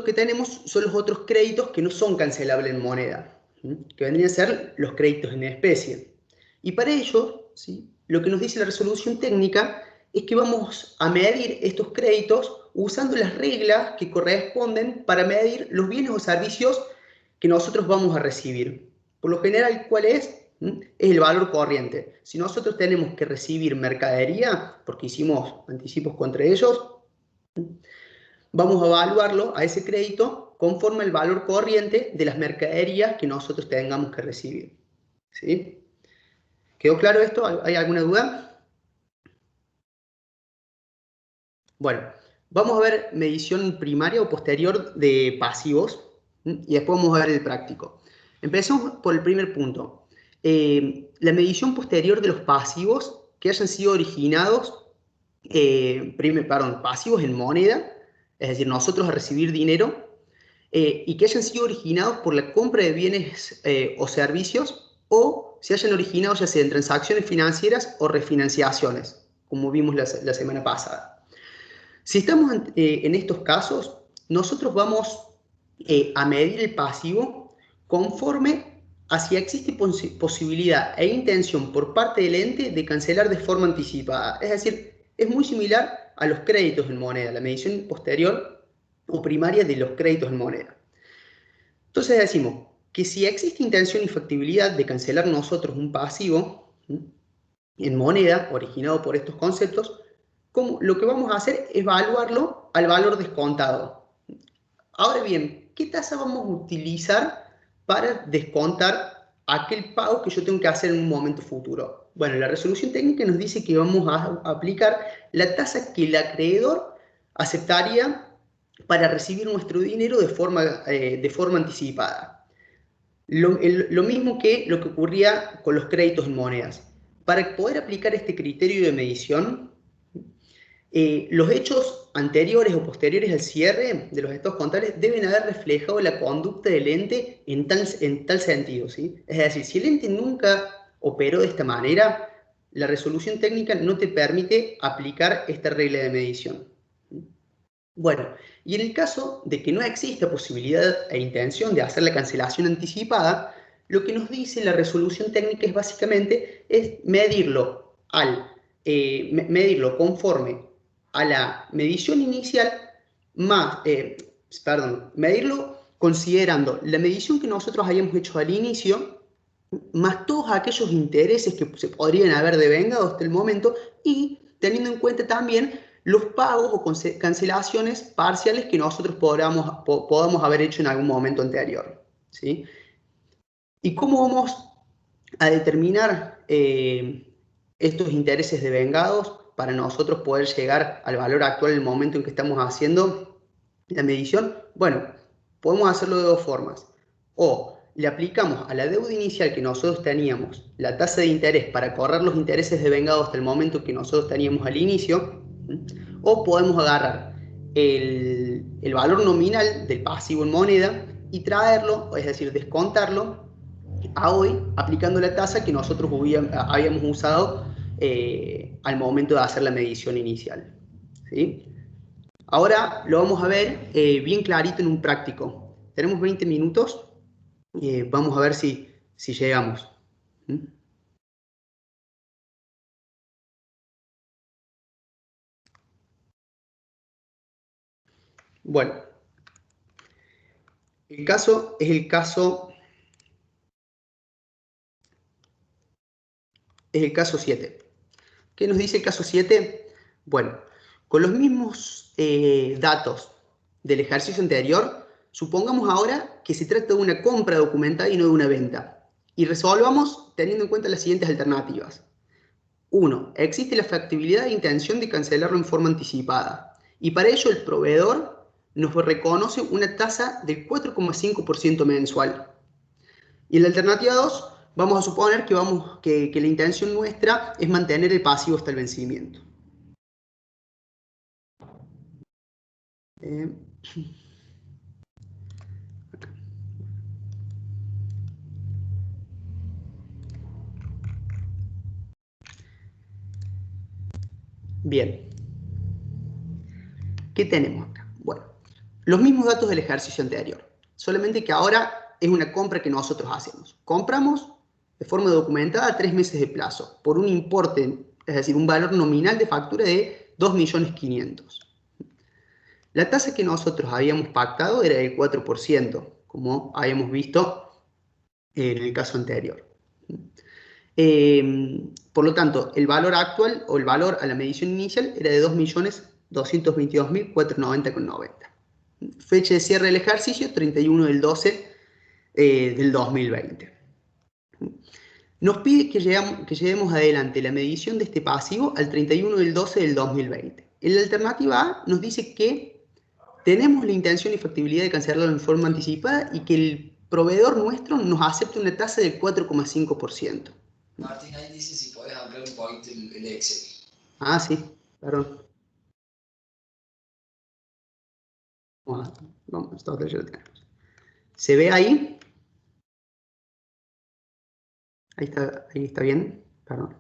que tenemos son los otros créditos que no son cancelables en moneda, que vendrían a ser los créditos en especie. Y para ello, ¿sí?, lo que nos dice la resolución técnica es que vamos a medir estos créditos usando las reglas que corresponden para medir los bienes o servicios que nosotros vamos a recibir. Por lo general, ¿cuál es? Es el valor corriente. Si nosotros tenemos que recibir mercadería, porque hicimos anticipos contra ellos, vamos a evaluarlo a ese crédito conforme al valor corriente de las mercaderías que nosotros tengamos que recibir. ¿Sí? ¿Quedó claro esto? ¿Hay alguna duda? Bueno, vamos a ver medición primaria o posterior de pasivos y después vamos a ver el práctico. Empecemos por el primer punto. La medición posterior de los pasivos que hayan sido originados, pasivos en moneda, es decir, nosotros a recibir dinero, y que hayan sido originados por la compra de bienes o servicios, o se hayan originado ya sea en transacciones financieras o refinanciaciones, como vimos la semana pasada. Si estamos en estos casos, nosotros vamos a medir el pasivo conforme a si existe posibilidad e intención por parte del ente de cancelar de forma anticipada. Es decir, es muy similar a los créditos en moneda, la medición posterior o primaria de los créditos en moneda. Entonces decimos que si existe intención y factibilidad de cancelar nosotros un pasivo en moneda originado por estos conceptos, lo que vamos a hacer es evaluarlo al valor descontado. Ahora bien, ¿qué tasa vamos a utilizar para descontar aquel pago que yo tengo que hacer en un momento futuro? Bueno, la resolución técnica nos dice que vamos a aplicar la tasa que el acreedor aceptaría para recibir nuestro dinero de forma anticipada. Lo mismo que lo que ocurría con los créditos en monedas. Para poder aplicar este criterio de medición, los hechos anteriores o posteriores al cierre de los estados contables deben haber reflejado la conducta del ente en tal sentido, ¿sí? Es decir, si el ente nunca operó de esta manera, la resolución técnica no te permite aplicar esta regla de medición. Bueno, y en el caso de que no exista posibilidad e intención de hacer la cancelación anticipada, lo que nos dice la resolución técnica es básicamente medirlo conforme a la medición inicial medirlo considerando la medición que nosotros hayamos hecho al inicio, más todos aquellos intereses que se podrían haber devengado hasta el momento y teniendo en cuenta también los pagos o cancelaciones parciales que nosotros podamos haber hecho en algún momento anterior, ¿sí? ¿Y cómo vamos a determinar estos intereses devengados para nosotros poder llegar al valor actual en el momento en que estamos haciendo la medición? Bueno, podemos hacerlo de dos formas. O le aplicamos a la deuda inicial que nosotros teníamos la tasa de interés para correr los intereses devengados hasta el momento que nosotros teníamos al inicio, o podemos agarrar el valor nominal del pasivo en moneda y traerlo, es decir, descontarlo a hoy, aplicando la tasa que nosotros habíamos usado al momento de hacer la medición inicial, ¿sí? Ahora lo vamos a ver bien clarito en un práctico. Tenemos 20 minutos, vamos a ver si llegamos. Bueno, el caso es el caso 7. ¿Qué nos dice el caso 7? Bueno, con los mismos datos del ejercicio anterior, supongamos ahora que se trata de una compra documentada y no de una venta. Y resolvamos teniendo en cuenta las siguientes alternativas. 1. Existe la factibilidad e intención de cancelarlo en forma anticipada. Y para ello el proveedor nos reconoce una tasa del 4,5% mensual. Y en la alternativa 2, vamos a suponer que la intención nuestra es mantener el pasivo hasta el vencimiento. Bien. ¿Qué tenemos acá? Bueno, los mismos datos del ejercicio anterior, solamente que ahora es una compra que nosotros hacemos. Compramos de forma documentada a 3 meses de plazo por un importe, es decir, un valor nominal de factura de 2.500.000. La tasa que nosotros habíamos pactado era del 4%, como habíamos visto en el caso anterior. Por lo tanto, el valor actual o el valor a la medición inicial era de 2.222.490,90. Fecha de cierre del ejercicio, 31 del 12 del 2020. Nos pide que llevemos adelante la medición de este pasivo al 31 del 12 del 2020. En la alternativa A nos dice que tenemos la intención y factibilidad de cancelarlo en forma anticipada y que el proveedor nuestro nos acepte una tasa del 4,5%. Martín, ahí dice si podés ampliar un poquito el Excel. Ah, sí, perdón. Vamos, esta otra ya la tenemos. ¿Se ve ahí? Ahí está bien, perdón.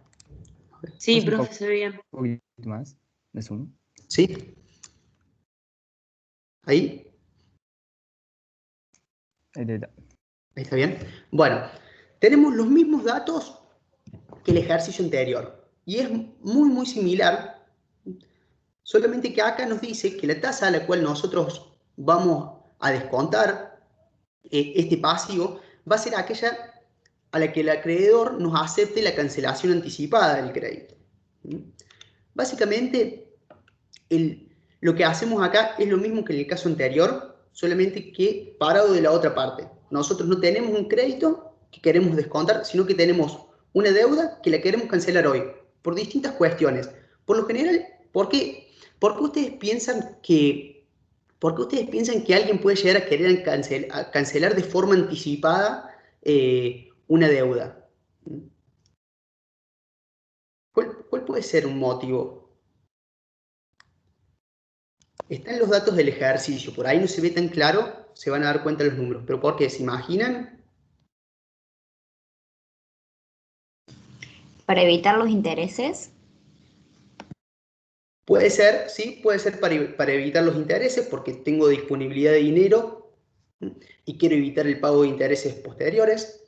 Sí, profe, se ve bien. Un poquito más de zoom. ¿Sí? ¿Ahí? Ahí ¿Está bien? Bueno, tenemos los mismos datos que el ejercicio anterior. Y es muy similar, solamente que acá nos dice que la tasa a la cual nosotros vamos a descontar este pasivo va a ser aquella a la que el acreedor nos acepte la cancelación anticipada del crédito. Básicamente, lo que hacemos acá es lo mismo que en el caso anterior, solamente que parado de la otra parte. Nosotros no tenemos un crédito que queremos descontar, sino que tenemos una deuda que la queremos cancelar hoy, por distintas cuestiones. Por lo general, ¿por qué ustedes piensan que alguien puede llegar a querer cancelar de forma anticipada una deuda? ¿Cuál puede ser un motivo? Están los datos del ejercicio, por ahí no se ve tan claro, se van a dar cuenta los números, pero ¿por qué? ¿Se imaginan? Para evitar los intereses. Puede ser, sí, puede ser para evitar los intereses, porque tengo disponibilidad de dinero y quiero evitar el pago de intereses posteriores,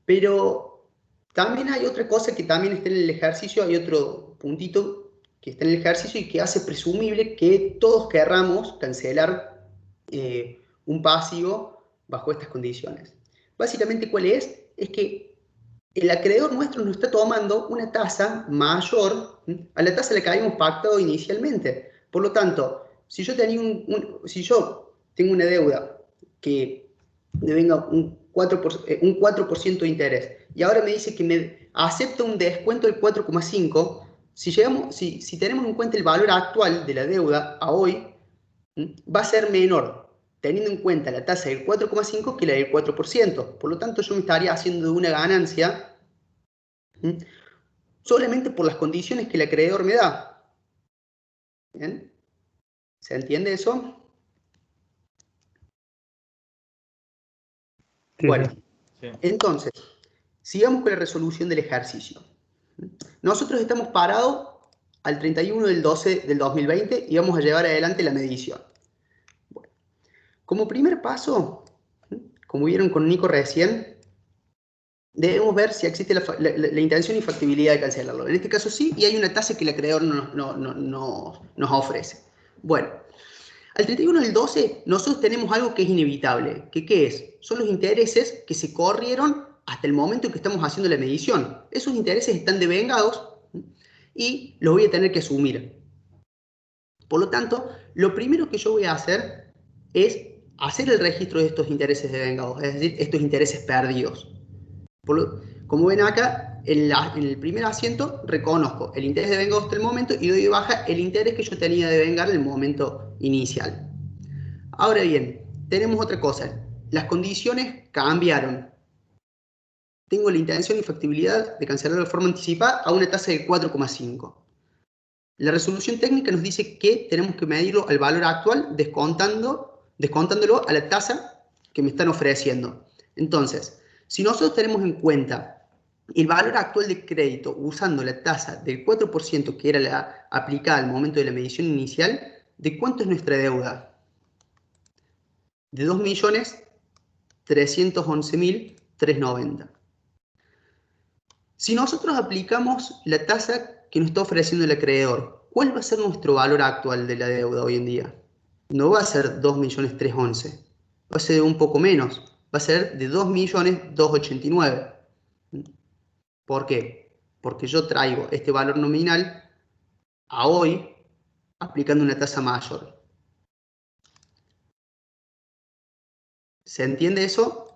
pero también hay otra cosa que también está en el ejercicio, hay otro puntito que está en el ejercicio y que hace presumible que todos querramos cancelar un pasivo bajo estas condiciones. Básicamente, ¿cuál es? Es que el acreedor nuestro nos está tomando una tasa mayor a la tasa a la que habíamos pactado inicialmente. Por lo tanto, si yo tengo una deuda que me venga un 4% de interés y ahora me dice que me acepta un descuento del 4,5%, si tenemos en cuenta el valor actual de la deuda a hoy, va a ser menor, teniendo en cuenta la tasa del 4,5 que la del 4%. Por lo tanto, yo me estaría haciendo de una ganancia solamente por las condiciones que el acreedor me da. ¿Bien? ¿Se entiende eso? Sí, Bueno, Sí. entonces, sigamos con la resolución del ejercicio. Nosotros estamos parados al 31 del 12 del 2020 y vamos a llevar adelante la medición. Bueno, como primer paso, como vieron con Nico recién, debemos ver si existe la intención y factibilidad de cancelarlo. En este caso sí, y hay una tasa que el acreedor nos ofrece. Bueno, al 31 del 12 nosotros tenemos algo que es inevitable. ¿Qué es? Son los intereses que se corrieron hasta el momento en que estamos haciendo la medición. Esos intereses están devengados y los voy a tener que asumir. Por lo tanto, lo primero que yo voy a hacer es hacer el registro de estos intereses devengados, es decir, estos intereses perdidos. Como ven acá, en el primer asiento reconozco el interés devengado hasta el momento y doy de baja el interés que yo tenía de devengar en el momento inicial. Ahora bien, tenemos otra cosa. Las condiciones cambiaron. Tengo la intención y factibilidad de cancelar de forma anticipada a una tasa de 4,5. La resolución técnica nos dice que tenemos que medirlo al valor actual descontándolo a la tasa que me están ofreciendo. Entonces, si nosotros tenemos en cuenta el valor actual de crédito usando la tasa del 4% que era la aplicada al momento de la medición inicial, ¿de cuánto es nuestra deuda? De 2.311.390. Si nosotros aplicamos la tasa que nos está ofreciendo el acreedor, ¿cuál va a ser nuestro valor actual de la deuda hoy en día? No va a ser 2.311.000, va a ser un poco menos, va a ser de 2.289.000. ¿Por qué? Porque yo traigo este valor nominal a hoy aplicando una tasa mayor. ¿Se entiende eso?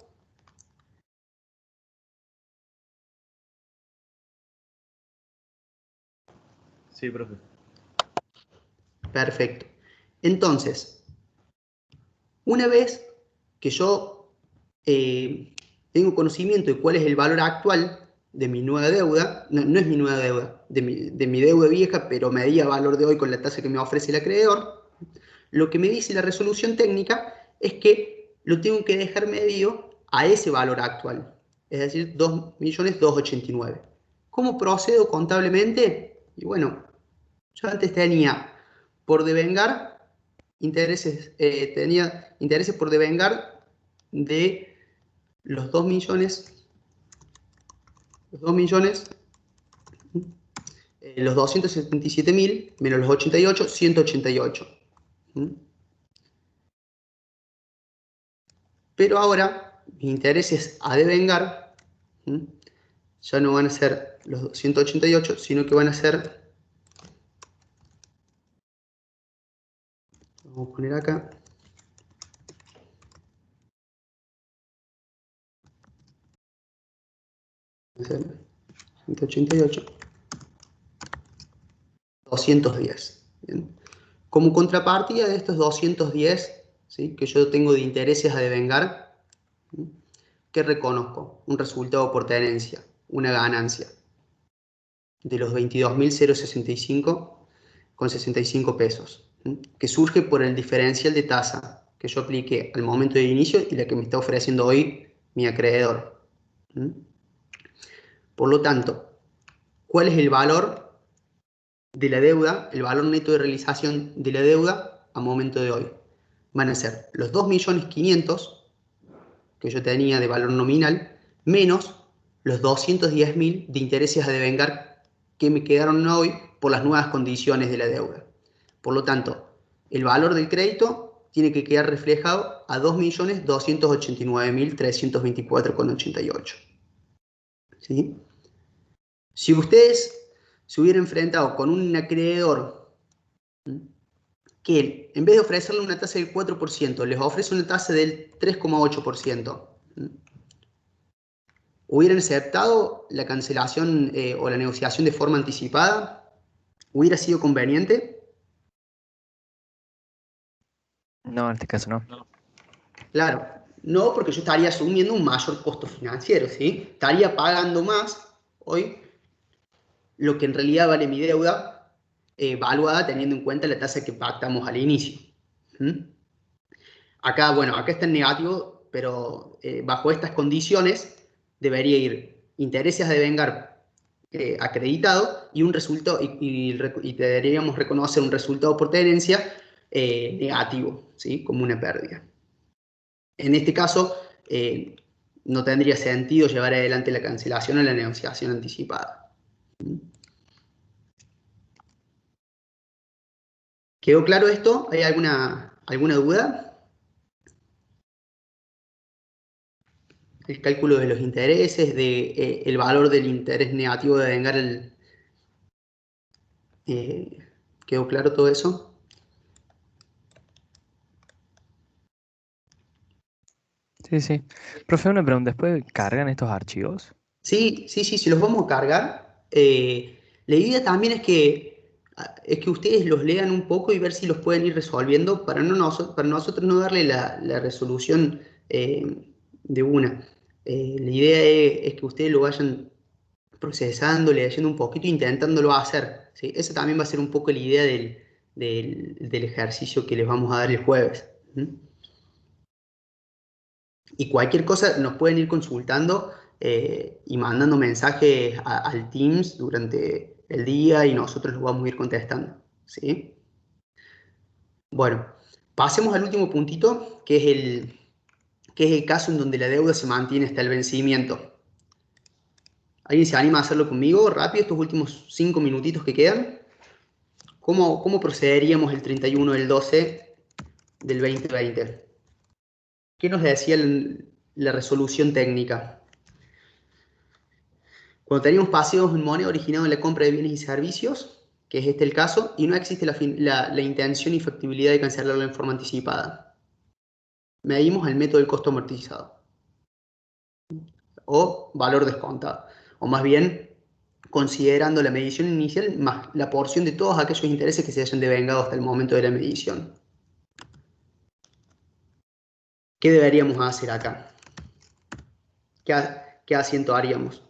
Sí, profe. Perfecto. Entonces, una vez que yo tengo conocimiento de cuál es el valor actual de mi nueva deuda, no es mi nueva deuda, de mi deuda vieja, pero medida valor de hoy con la tasa que me ofrece el acreedor, lo que me dice la resolución técnica es que lo tengo que dejar medido a ese valor actual, es decir, 2.289.000. ¿Cómo procedo contablemente? Y bueno, yo antes tenía por devengar tenía intereses por devengar de los 2 millones, los 277.000 menos los 88, 188. Pero ahora mis intereses a devengar ya no van a ser los 188, sino que van a ser, vamos a poner acá, va a ser 188, 210. ¿Bien? Como contrapartida de estos 210, ¿sí?, que yo tengo de intereses a devengar, ¿qué reconozco? Un resultado por tenencia, una ganancia de los 22.065,65 pesos, que surge por el diferencial de tasa que yo apliqué al momento de inicio y la que me está ofreciendo hoy mi acreedor. Por lo tanto, ¿cuál es el valor de la deuda, el valor neto de realización de la deuda a momento de hoy? Van a ser los 2.500.000 que yo tenía de valor nominal, menos los 210.000 de intereses a devengar que me quedaron hoy por las nuevas condiciones de la deuda. Por lo tanto, el valor del crédito tiene que quedar reflejado a 2.289.324,88. ¿sí? Si ustedes se hubieran enfrentado con un acreedor que en vez de ofrecerle una tasa del 4%, les ofrece una tasa del 3,8%, ¿hubieran aceptado la cancelación o la negociación de forma anticipada? ¿Hubiera sido conveniente? No, en este caso no. Claro, no, porque yo estaría asumiendo un mayor costo financiero, ¿sí? Estaría pagando más hoy lo que en realidad vale mi deuda, evaluada teniendo en cuenta la tasa que pactamos al inicio. ¿Mm? Acá, bueno, acá está en negativo, pero bajo estas condiciones debería ir intereses a devengar acreditado y un resultado, y deberíamos reconocer un resultado por tenencia negativo, ¿sí? Como una pérdida. En este caso, no tendría sentido llevar adelante la cancelación o la negociación anticipada. ¿Quedó claro esto? ¿Hay alguna duda? El cálculo de los intereses, el valor del interés negativo de vengar ¿quedó claro todo eso? Sí, sí. Profe, una pregunta. ¿Después cargan estos archivos? Sí, sí, sí, si los vamos a cargar. La idea también es que ustedes los lean un poco y ver si los pueden ir resolviendo para nosotros no darle la resolución de una. La idea es que ustedes lo vayan procesando, leyendo un poquito, intentándolo hacer, ¿sí? Esa también va a ser un poco la idea del ejercicio que les vamos a dar el jueves. ¿Mm? Y cualquier cosa nos pueden ir consultando y mandando mensajes al Teams durante el día y nosotros los vamos a ir contestando, ¿sí? Bueno, pasemos al último puntito, que es el caso en donde la deuda se mantiene hasta el vencimiento. ¿Alguien se anima a hacerlo conmigo rápido estos últimos 5 minutitos que quedan? ¿Cómo procederíamos el 31 del 12 del 2020? ¿Qué nos decía la resolución técnica? Cuando teníamos pasivos en moneda originados en la compra de bienes y servicios, que es este el caso, y no existe la intención y factibilidad de cancelarlo en forma anticipada. Medimos el método del costo amortizado o valor descontado, o más bien considerando la medición inicial más la porción de todos aquellos intereses que se hayan devengado hasta el momento de la medición. ¿Qué deberíamos hacer acá? ¿Qué asiento haríamos?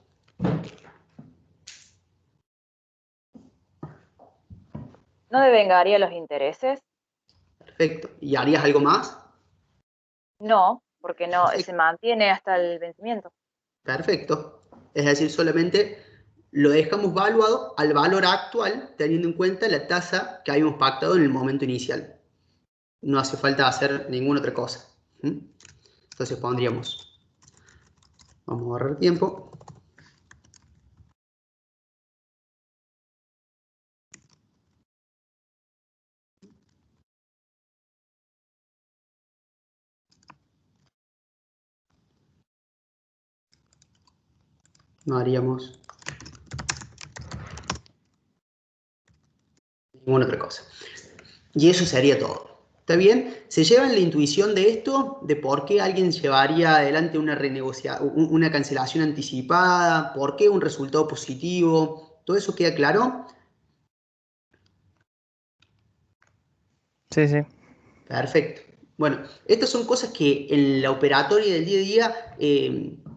¿No devengaría los intereses? Perfecto. ¿Y harías algo más? No, porque no se Perfecto. mantiene hasta el vencimiento. Perfecto. Es decir, solamente lo dejamos valuado al valor actual, teniendo en cuenta la tasa que habíamos pactado en el momento inicial. No hace falta hacer ninguna otra cosa. ¿Mm? Entonces pondríamos, vamos a ahorrar tiempo. No haríamos ninguna otra cosa. Y eso sería todo. ¿Está bien? ¿Se llevan la intuición de esto? ¿De por qué alguien llevaría adelante una cancelación anticipada? ¿Por qué un resultado positivo? ¿Todo eso queda claro? Sí, sí. Perfecto. Bueno, estas son cosas que en la operatoria del día a día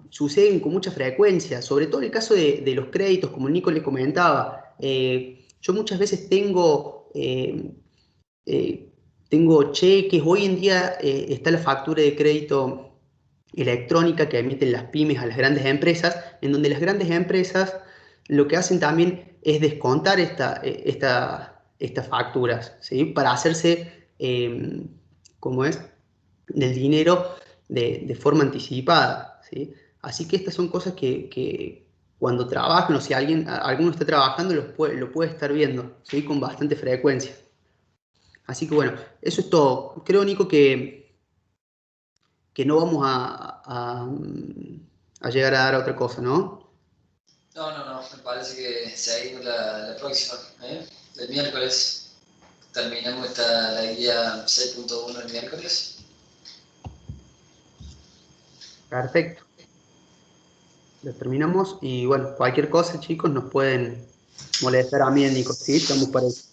suceden con mucha frecuencia, sobre todo en el caso de los créditos, como Nico le comentaba. Yo muchas veces tengo cheques, hoy en día está la factura de crédito electrónica que emiten las pymes a las grandes empresas, en donde las grandes empresas lo que hacen también es descontar estas facturas, ¿sí? Para hacerse, ¿cómo es?, del dinero de forma anticipada, ¿sí? Así que estas son cosas que cuando trabajan o si alguno está trabajando lo puede estar viendo, ¿sí? Con bastante frecuencia. Así que bueno, eso es todo. Creo, Nico, que no vamos a llegar a dar otra cosa, ¿no? No, me parece que seguimos la próxima, ¿eh? El miércoles. Terminamos la guía 6.1 el miércoles. Perfecto. Lo terminamos y bueno, cualquier cosa, chicos, nos pueden molestar a mí en Nico, ¿sí? Estamos para eso.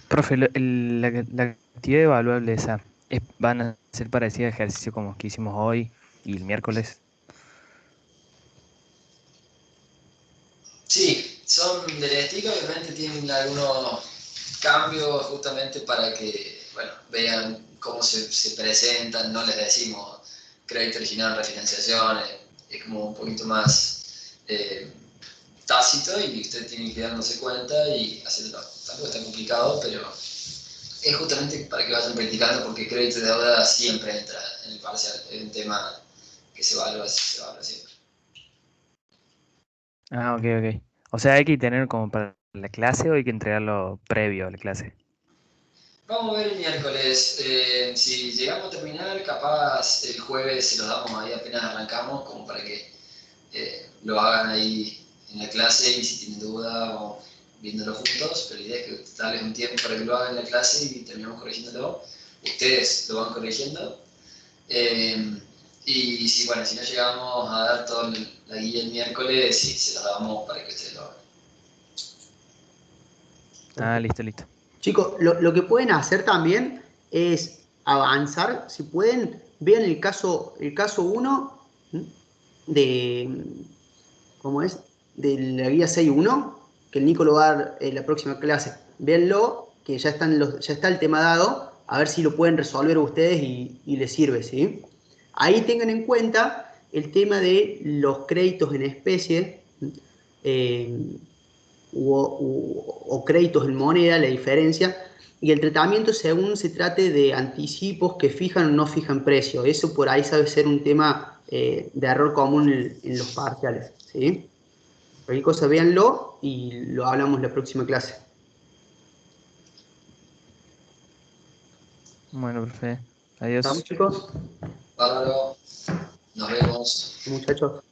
Profe, la actividad evaluable esa, ¿van a ser parecida a ejercicio como que hicimos hoy y el miércoles? Sí, son del estilo, obviamente tienen algunos cambios justamente para que, bueno, vean cómo se presentan, no les decimos crédito original, refinanciación, es como un poquito más tácito y usted tiene que darse cuenta y hacerlo. Tampoco es tan complicado, pero es justamente para que vayan practicando porque crédito de deuda siempre entra en el parcial, es un tema que se evalúa siempre. Ah, ok, ok. O sea, hay que tener como para la clase o hay que entregarlo previo a la clase. Vamos a ver el miércoles. Si llegamos a terminar, capaz el jueves se los damos ahí apenas arrancamos, como para que lo hagan ahí en la clase y si tienen duda vamos viéndolo juntos. Pero la idea es que darles un tiempo para que lo hagan en la clase y terminamos corrigiéndolo. Ustedes lo van corrigiendo. Y si, bueno, si no llegamos a dar toda la guía el miércoles, sí, se los damos para que ustedes lo hagan. Ah, listo, listo. Chicos, lo que pueden hacer también es avanzar, si pueden, vean el caso 1 de, ¿cómo es? De la guía 6.1, que el Nico lo va a dar en la próxima clase. Véanlo, que ya está el tema dado, a ver si lo pueden resolver ustedes y les sirve, ¿sí? Ahí tengan en cuenta el tema de los créditos en especie, eh, o créditos en moneda, la diferencia, y el tratamiento según se trate de anticipos que fijan o no fijan precio. Eso por ahí sabe ser un tema de error común en los parciales, ¿sí? Cualquier cosa véanlo y lo hablamos la próxima clase. Bueno, profe. ¿Estamos, Adiós. chicos? Bárbaro, nos vemos. Muchachos.